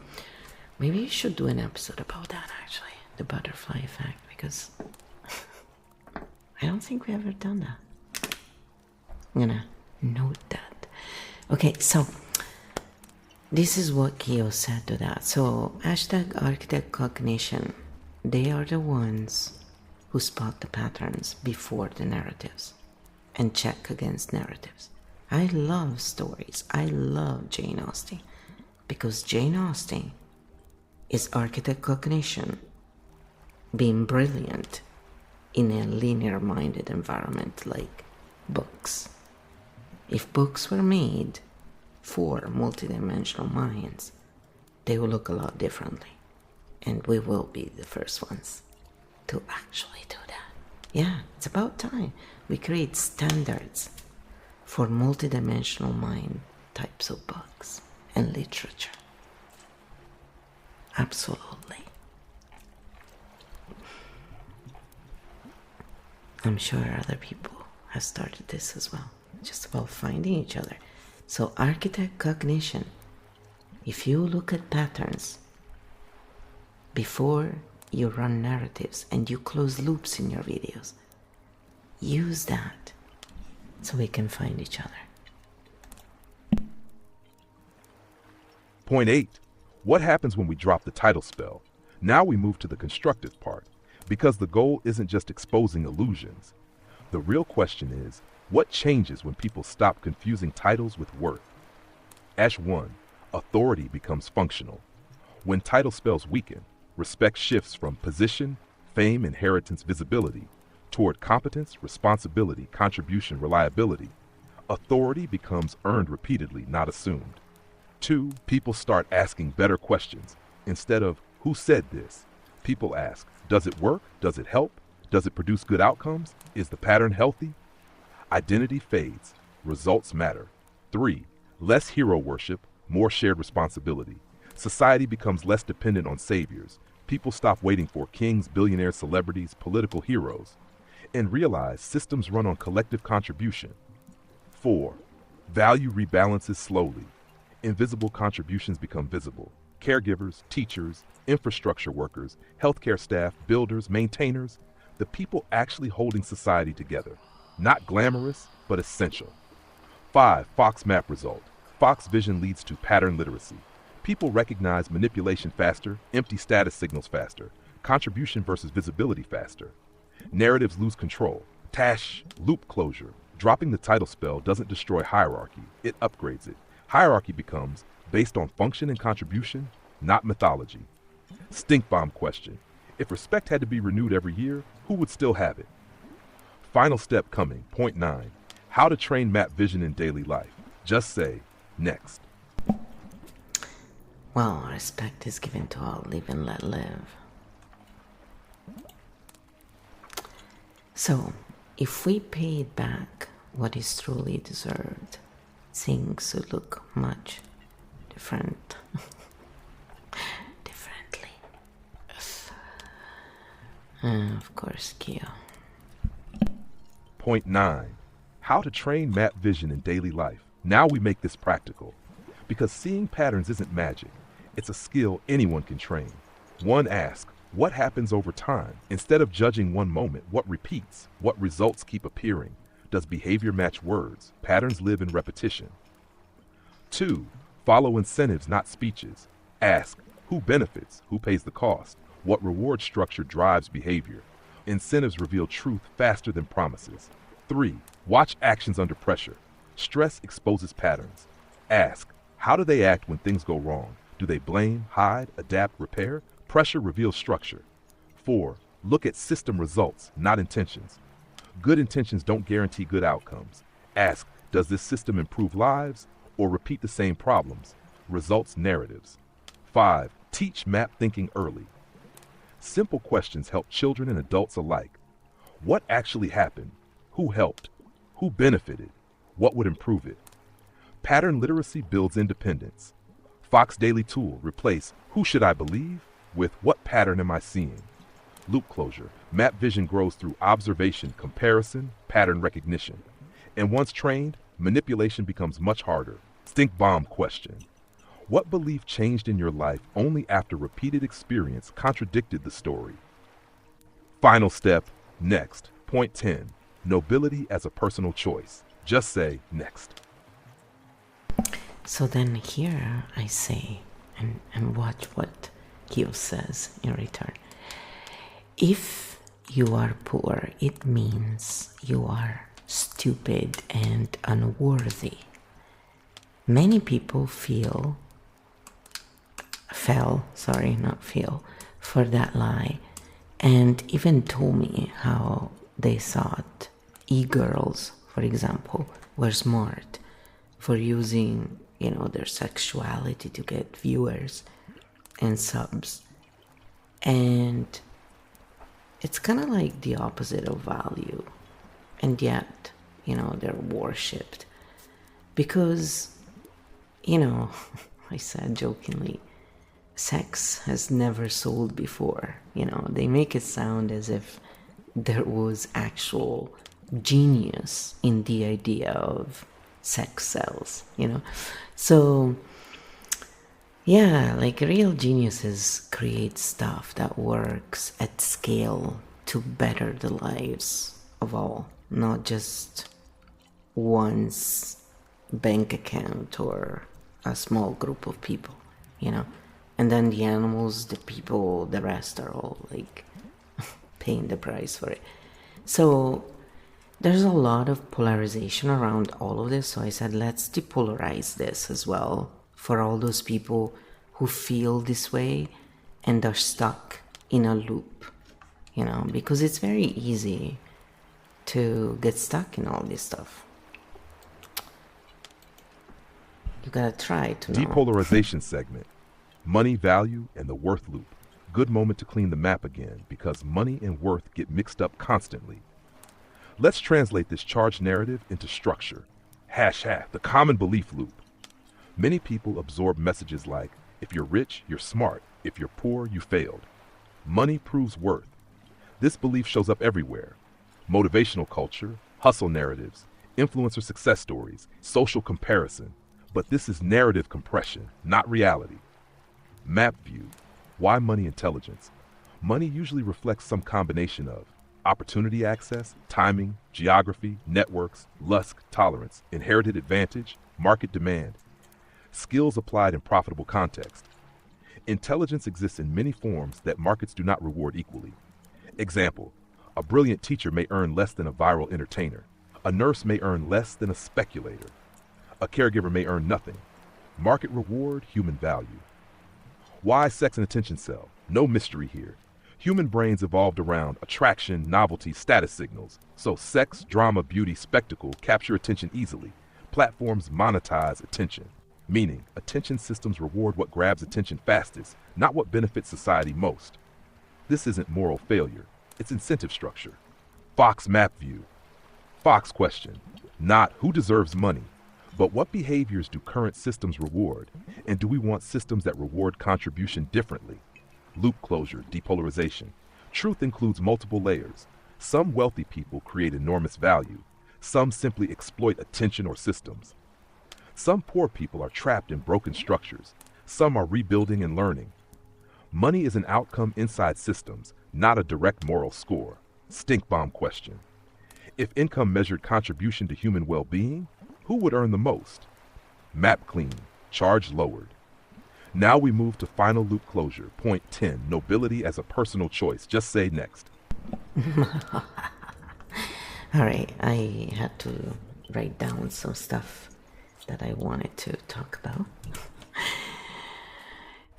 maybe you should do an episode about that, actually, the butterfly effect, because I don't think we ever done that. I'm gonna note that. Okay, so this is what Kyo said to that. So hashtag architect cognition, they are the ones who spot the patterns before the narratives and check against narratives. I love stories. I love Jane Austen, because Jane Austen is architect cognition being brilliant in a linear-minded environment like books. If books were made for multidimensional minds, they will look a lot differently. And we will be the first ones to actually do that. Yeah, it's about time we create standards for multidimensional mind types of books and literature. Absolutely. I'm sure other people have started this as well. Just about finding each other. So architect cognition, if you look at patterns, before you run narratives and you close loops in your videos. Use that so we can find each other. Point 8. What happens when we drop the title spell? Now we move to the constructive part, because the goal isn't just exposing illusions. The real question is, what changes when people stop confusing titles with worth? Ash 1. Authority becomes functional. When title spells weaken, respect shifts from position, fame, inheritance, visibility, toward competence, responsibility, contribution, reliability. Authority becomes earned repeatedly, not assumed. 2. People start asking better questions. Instead of, who said this? People ask, does it work? Does it help? Does it produce good outcomes? Is the pattern healthy? Identity fades. Results matter. 3. Less hero worship, more shared responsibility. Society becomes less dependent on saviors. People stop waiting for kings, billionaires, celebrities, political heroes, and realize systems run on collective contribution. 4. Value rebalances slowly. Invisible contributions become visible. Caregivers, teachers, infrastructure workers, healthcare staff, builders, maintainers, the people actually holding society together. Not glamorous, but essential. 5. Fox map result. Fox vision leads to pattern literacy. People recognize manipulation faster, empty status signals faster, contribution versus visibility faster. Narratives lose control. Tash, loop closure. Dropping the title spell doesn't destroy hierarchy, it upgrades it. Hierarchy becomes based on function and contribution, not mythology. Stink bomb question. If respect had to be renewed every year, who would still have it? Final step coming, point 9. How to train map vision in daily life. Just say, next. Well, respect is given to all, live and let live. So, if we paid back what is truly deserved, things would look much differently. Of course, Kyo. Point 9. How to train map vision in daily life. Now we make this practical. Because seeing patterns isn't magic. It's a skill anyone can train. 1. Ask, what happens over time? Instead of judging one moment, what repeats? What results keep appearing? Does behavior match words? Patterns live in repetition. 2. Follow incentives, not speeches. Ask, who benefits? Who pays the cost? What reward structure drives behavior? Incentives reveal truth faster than promises. 3. Watch actions under pressure. Stress exposes patterns. Ask, how do they act when things go wrong? Do they blame, hide, adapt, repair? Pressure reveals structure. 4. Look at system results, not intentions. Good intentions don't guarantee good outcomes. Ask, does this system improve lives or repeat the same problems? Results, narratives. 5. Teach map thinking early. Simple questions help children and adults alike. What actually happened? Who helped? Who benefited? What would improve it? Pattern literacy builds independence. Fox Daily Tool, replace who should I believe with what pattern am I seeing? Loop closure. Map vision grows through observation, comparison, pattern recognition. And once trained, manipulation becomes much harder. Stink bomb question. What belief changed in your life only after repeated experience contradicted the story? Final step, next. Point 10. Nobility as a personal choice. Just say next. So then here I say, and watch what Kyo says in return. If you are poor, it means you are stupid and unworthy. Many people fell for that lie, and even told me how they thought e-girls, for example, were smart for using, their sexuality to get viewers and subs. And it's kind of like the opposite of value, and yet, they're worshipped because, I said jokingly, sex has never sold before. They make it sound as if there was actual genius in the idea of sex sells, So Yeah, like real geniuses create stuff that works at scale to better the lives of all, not just one's bank account or a small group of people, you know? And then the animals, the people, the rest are all like paying the price for it. So there's a lot of polarization around all of this. So I said, let's depolarize this as well for all those people who feel this way and are stuck in a loop, because it's very easy to get stuck in all this stuff. You gotta try to know. Depolarization segment. Money, value, and the worth loop. Good moment to clean the map again because money and worth get mixed up constantly. Let's translate this charged narrative into structure. #, the common belief loop. Many people absorb messages like, if you're rich, you're smart. If you're poor, you failed. Money proves worth. This belief shows up everywhere. Motivational culture, hustle narratives, influencer success stories, social comparison. But this is narrative compression, not reality. Map view. Why money intelligence? Money usually reflects some combination of opportunity access, timing, geography, networks, lusk, tolerance, inherited advantage, market demand, skills applied in profitable context. Intelligence exists in many forms that markets do not reward equally. Example, a brilliant teacher may earn less than a viral entertainer. A nurse may earn less than a speculator. A caregiver may earn nothing. Market reward, human value. Why sex and attention sell? No mystery here. Human brains evolved around attraction, novelty, status signals. So sex, drama, beauty, spectacle capture attention easily. Platforms monetize attention. Meaning, attention systems reward what grabs attention fastest, not what benefits society most. This isn't moral failure. It's incentive structure. Fox map view. Fox question. Not who deserves money, but what behaviors do current systems reward? And do we want systems that reward contribution differently? Loop closure, depolarization. Truth includes multiple layers. Some wealthy people create enormous value. Some simply exploit attention or systems. Some poor people are trapped in broken structures. Some are rebuilding and learning. Money is an outcome inside systems, not a direct moral score. Stink bomb question. If income measured contribution to human well-being, who would earn the most? Map clean, charge lowered. Now we move to final loop closure. Point 10, nobility as a personal choice. Just say next. Alright, I had to write down some stuff that I wanted to talk about.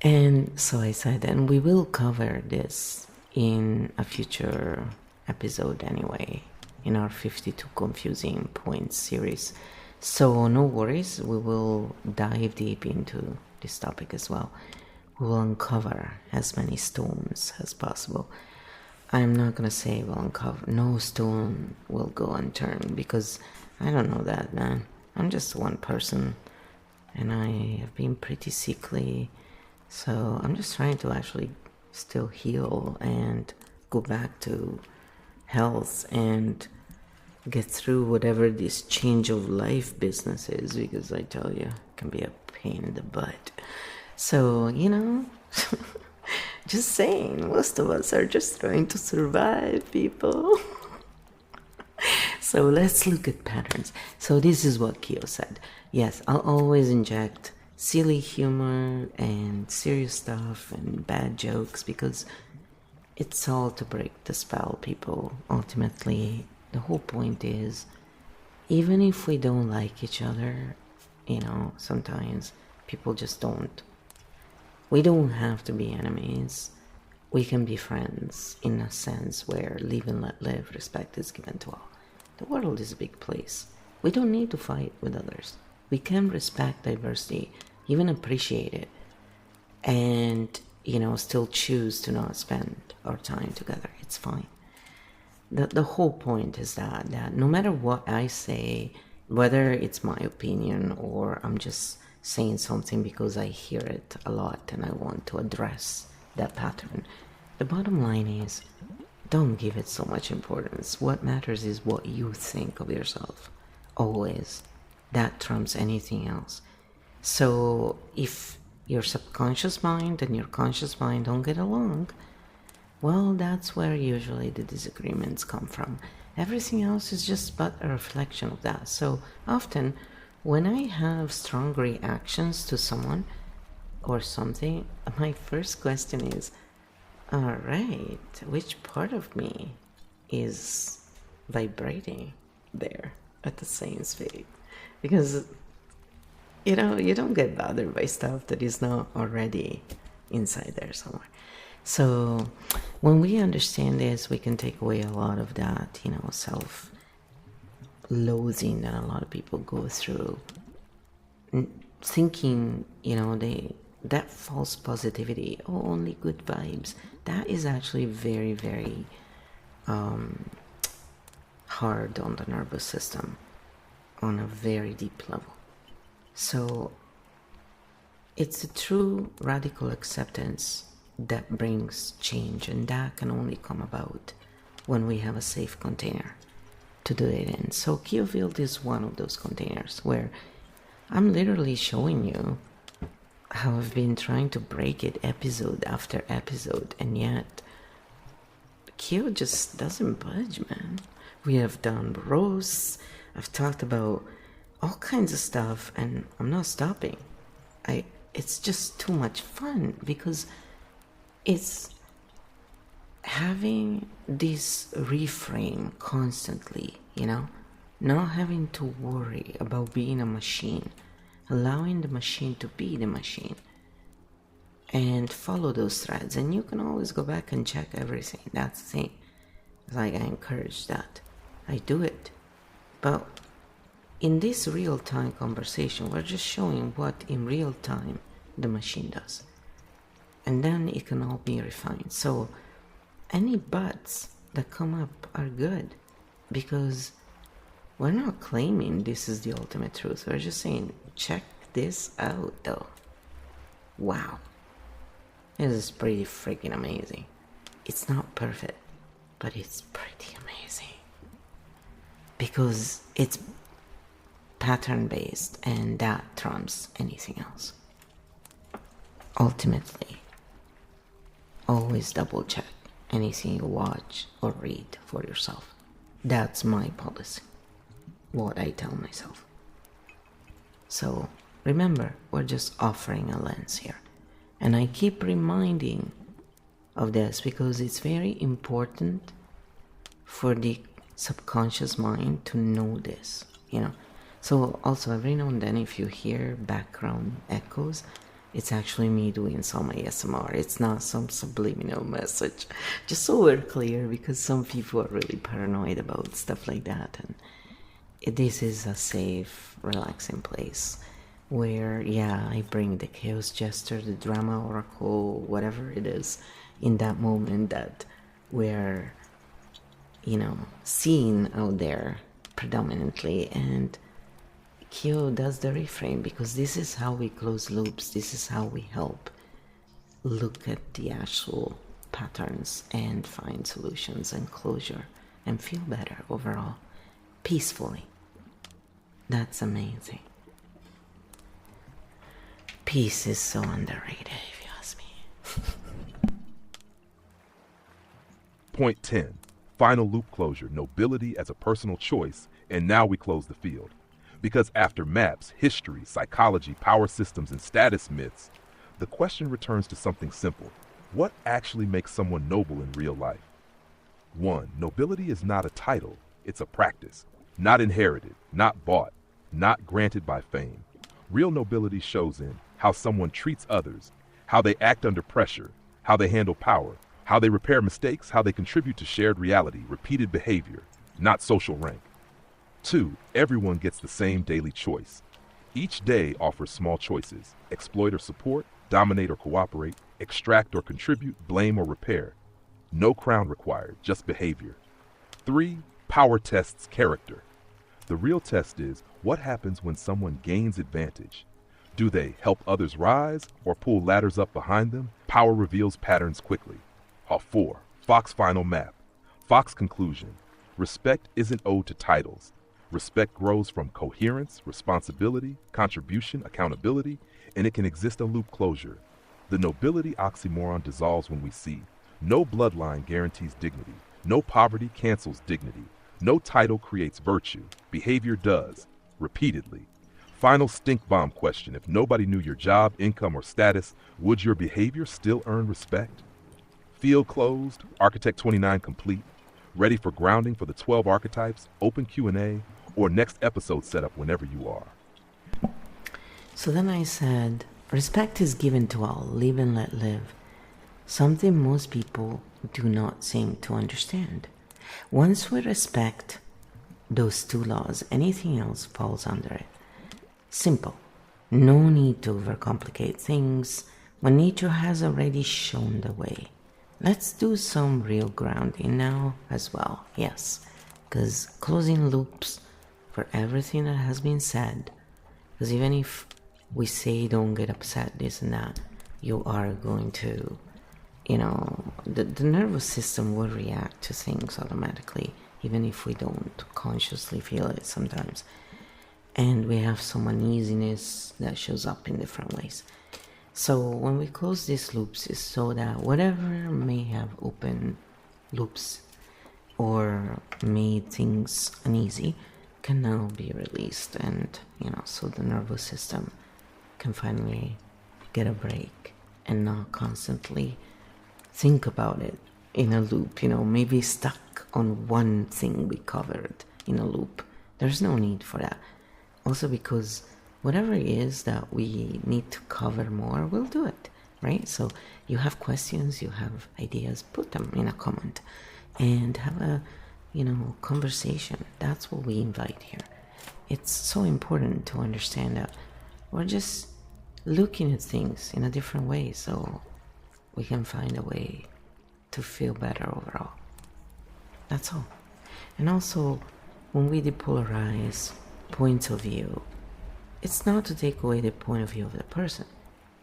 And so I said, and we will cover this in a future episode anyway, in our 52 Confusing Points series. So no worries, we will dive deep into this topic as well. We will uncover as many stones as possible. I'm not gonna say we'll uncover, no stone will go unturned, because I don't know that, man. I'm just one person and I have been pretty sickly, so I'm just trying to actually still heal and go back to health and get through whatever this change of life business is, because I tell you, it can be a pain in the butt. So, just saying, most of us are just trying to survive, people. So let's look at patterns. So this is what Kyo said. Yes, I'll always inject silly humor and serious stuff and bad jokes because it's all to break the spell, people. Ultimately, the whole point is, even if we don't like each other, sometimes people just don't. We don't have to be enemies. We can be friends in a sense where live and let live, respect is given to all. The world is a big place. We don't need to fight with others. We can respect diversity, even appreciate it, and, still choose to not spend our time together. It's fine. The whole point is that no matter what I say, whether it's my opinion or I'm just saying something because I hear it a lot and I want to address that pattern, the bottom line is, don't give it so much importance. What matters is what you think of yourself. Always. That trumps anything else. So if your subconscious mind and your conscious mind don't get along, well, that's where usually the disagreements come from. Everything else is just but a reflection of that. So often, when I have strong reactions to someone or something, my first question is, all right, which part of me is vibrating there at the same speed? Because, you don't get bothered by stuff that is not already inside there somewhere. So when we understand this, we can take away a lot of that, self-loathing that a lot of people go through, thinking, that false positivity, oh, only good vibes. That is actually very, very hard on the nervous system on a very deep level. So it's a true radical acceptance that brings change, and that can only come about when we have a safe container to do it in. So Kiofield is one of those containers where I'm literally showing you how I've been trying to break it episode after episode, and yet Kyo just doesn't budge, man. We have done roasts, I've talked about all kinds of stuff, and I'm not stopping. It's just too much fun because it's having this reframe constantly, not having to worry about being a machine, allowing the machine to be the machine and follow those threads. And you can always go back and check everything. That's the thing. I encourage that. I do it. But in this real-time conversation, we're just showing what in real time the machine does. And then it can all be refined. So any buts that come up are good, because we're not claiming this is the ultimate truth. We're just saying, check this out though. Wow. This is pretty freaking amazing. It's not perfect, but it's pretty amazing. Because it's pattern based, and that trumps anything else. Ultimately, always double check anything you watch or read for yourself. That's my policy. What I tell myself. So remember, we're just offering a lens here. And I keep reminding of this because it's very important for the subconscious mind to know this, So also every now and then, if you hear background echoes, it's actually me doing some ASMR. It's not some subliminal message. Just so we're clear, because some people are really paranoid about stuff like that. And this is a safe, relaxing place where, I bring the chaos jester, the drama oracle, whatever it is in that moment that we're, seeing out there predominantly. And Kyo does the reframe, because this is how we close loops. This is how we help look at the actual patterns and find solutions and closure and feel better overall, peacefully. That's amazing. Peace is so underrated, if you ask me. Point 10. Final loop closure, nobility as a personal choice, and now we close the field. Because after maps, history, psychology, power systems, and status myths, the question returns to something simple. What actually makes someone noble in real life? 1. Nobility is not a title, it's a practice. Not inherited, not bought, not granted by fame. Real nobility shows in how someone treats others, how they act under pressure, how they handle power, how they repair mistakes, how they contribute to shared reality, repeated behavior, not social rank. 2. Everyone gets the same daily choice. Each day offers small choices: exploit or support, dominate or cooperate, extract or contribute, blame or repair. No crown required, just behavior. 3. Power tests character. The real test is, what happens when someone gains advantage? Do they help others rise or pull ladders up behind them? Power reveals patterns quickly. 4. Fox final map. Fox conclusion. Respect isn't owed to titles. Respect grows from coherence, responsibility, contribution, accountability, and it can exist a loop closure. The nobility oxymoron dissolves when we see no bloodline guarantees dignity, no poverty cancels dignity, no title creates virtue, behavior does, repeatedly. Final stink bomb question: if nobody knew your job, income, or status, would your behavior still earn respect? Field closed, Architect 29 complete, ready for grounding for the 12 archetypes, open Q&A, or next episode setup whenever you are. So then I said, respect is given to all, live and let live. Something most people do not seem to understand. Once we respect those two laws, anything else falls under it. Simple. No need to overcomplicate things when nature has already shown the way. Let's do some real grounding now as well, yes, because closing loops for everything that has been said, because even if we say don't get upset, this and that, you are going to, the nervous system will react to things automatically, even if we don't consciously feel it sometimes. And we have some uneasiness that shows up in different ways. So when we close these loops, it's so that whatever may have opened loops or made things uneasy can now be released, and so the nervous system can finally get a break and not constantly think about it in a loop, maybe stuck on one thing we covered in a loop. There's no need for that. Also because whatever it is that we need to cover more, we'll do it, right? So you have questions, you have ideas, put them in a comment and have a, conversation. That's what we invite here. It's so important to understand that we're just looking at things in a different way so we can find a way to feel better overall. That's all. And also, when we depolarize points of view, it's not to take away the point of view of the person.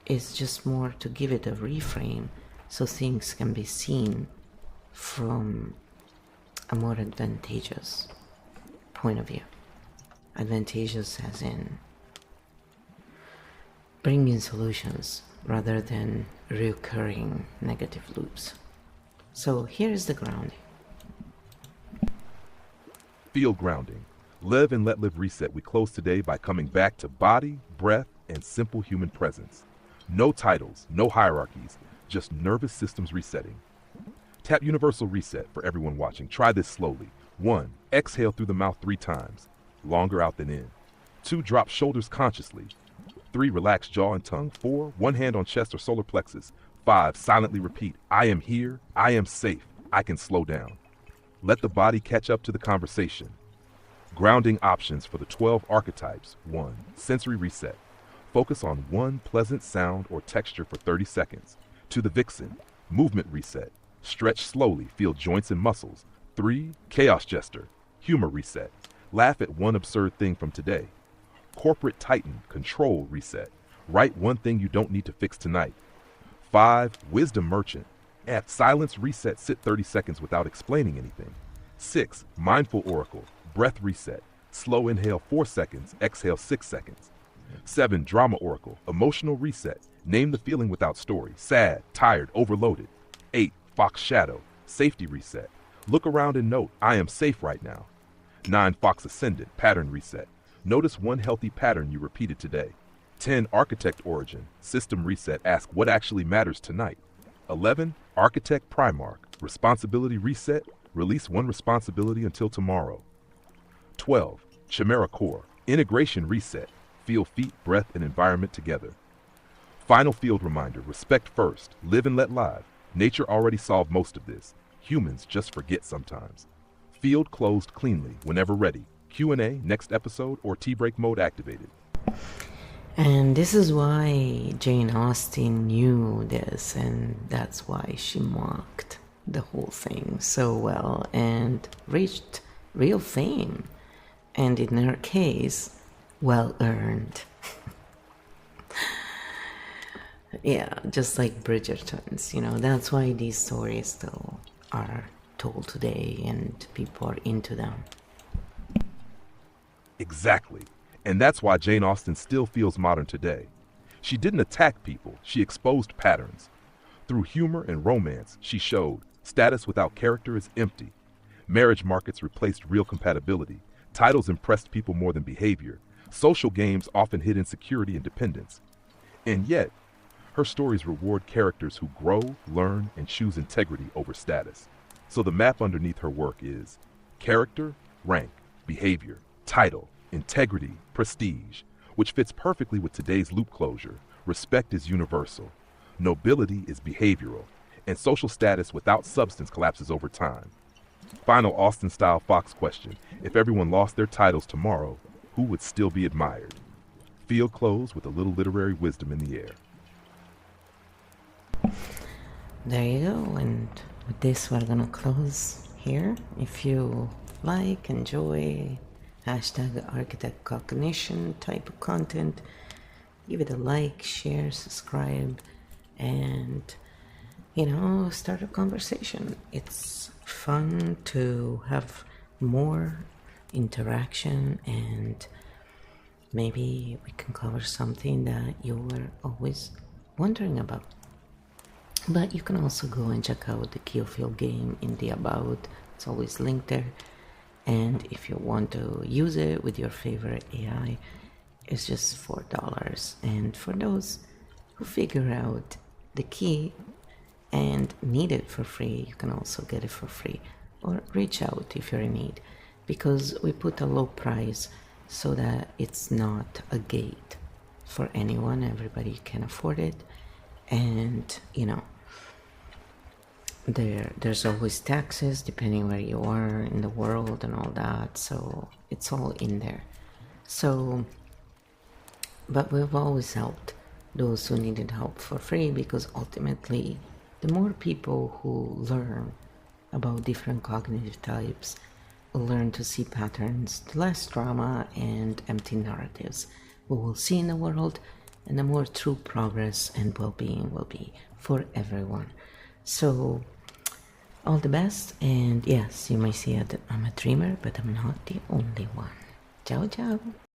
It's just more to give it a reframe so things can be seen from a more advantageous point of view. Advantageous as in bringing solutions rather than recurring negative loops. So here is the grounding. Field grounding. Live and let live reset. We close today by coming back to body, breath, and simple human presence. No titles, no hierarchies, just nervous systems resetting. Tap universal reset for everyone watching. Try this slowly. 1. Exhale through the mouth 3 times, longer out than in. 2. Drop shoulders consciously. 3. Relax jaw and tongue. 4. One hand on chest or solar plexus. 5. Silently repeat, I am here, I am safe, I can slow down. Let the body catch up to the conversation. Grounding options for the 12 archetypes. 1. Sensory reset. Focus on one pleasant sound or texture for 30 seconds. To the vixen. Movement reset. Stretch slowly, feel joints and muscles. 3. Chaos jester. Humor reset. Laugh at one absurd thing from today. Corporate titan. Control reset. Write one thing you don't need to fix tonight. 5. Wisdom merchant. At silence reset, sit 30 seconds without explaining anything. 6. Mindful oracle. Breath reset. Slow inhale 4 seconds, exhale 6 seconds. 7. Drama oracle. Emotional reset. Name the feeling without story. Sad, tired, overloaded. 8. Fox shadow. Safety reset. Look around and note, I am safe right now. 9. Fox ascendant. Pattern reset. Notice one healthy pattern you repeated today. 10. Architect origin. System reset. Ask what actually matters tonight. 11. Architect Primarch. Responsibility reset. Release one responsibility until tomorrow. 12. Chimera core. Integration reset. Feel feet, breath, and environment together. Final field reminder. Respect first. Live and let live. Nature already solved most of this. Humans just forget sometimes. Field closed cleanly whenever ready. Q&A, next episode, or tea break mode activated. And this is why Jane Austen knew this, and that's why she mocked the whole thing so well and reached real fame. And in her case, well earned. Yeah, just like Bridgerton's, that's why these stories still are told today and people are into them. Exactly. And that's why Jane Austen still feels modern today. She didn't attack people, she exposed patterns. Through humor and romance, she showed status without character is empty. Marriage markets replaced real compatibility. Titles impressed people more than behavior. Social games often hid insecurity and dependence. And yet, her stories reward characters who grow, learn, and choose integrity over status. So the map underneath her work is character, rank, behavior, title, integrity, prestige, which fits perfectly with today's loop closure. Respect is universal. Nobility is behavioral. And social status without substance collapses over time. Final Austen-style Fox question. If everyone lost their titles tomorrow, who would still be admired? Field close with a little literary wisdom in the air. There you go, and with this we're gonna close here. If you like, enjoy #architect cognition type of content, give it a like, share, subscribe, and start a conversation. It's fun to have more interaction, and maybe we can cover something that you were always wondering about. But you can also go and check out the Keyfield game in the About. It's always linked there. And if you want to use it with your favorite AI, it's just $4. And for those who figure out the key and need it for free, you can also get it for free. Or reach out if you're in need. Because we put a low price so that it's not a gate for anyone. Everybody can afford it. And, there's always taxes depending where you are in the world and all that, so it's all in there. So, but we've always helped those who needed help for free, because ultimately the more people who learn about different cognitive types will learn to see patterns, the less drama and empty narratives we will see in the world, and the more true progress and well-being will be for everyone. So all the best, and yes, you may see that I'm a dreamer, but I'm not the only one. Ciao, ciao.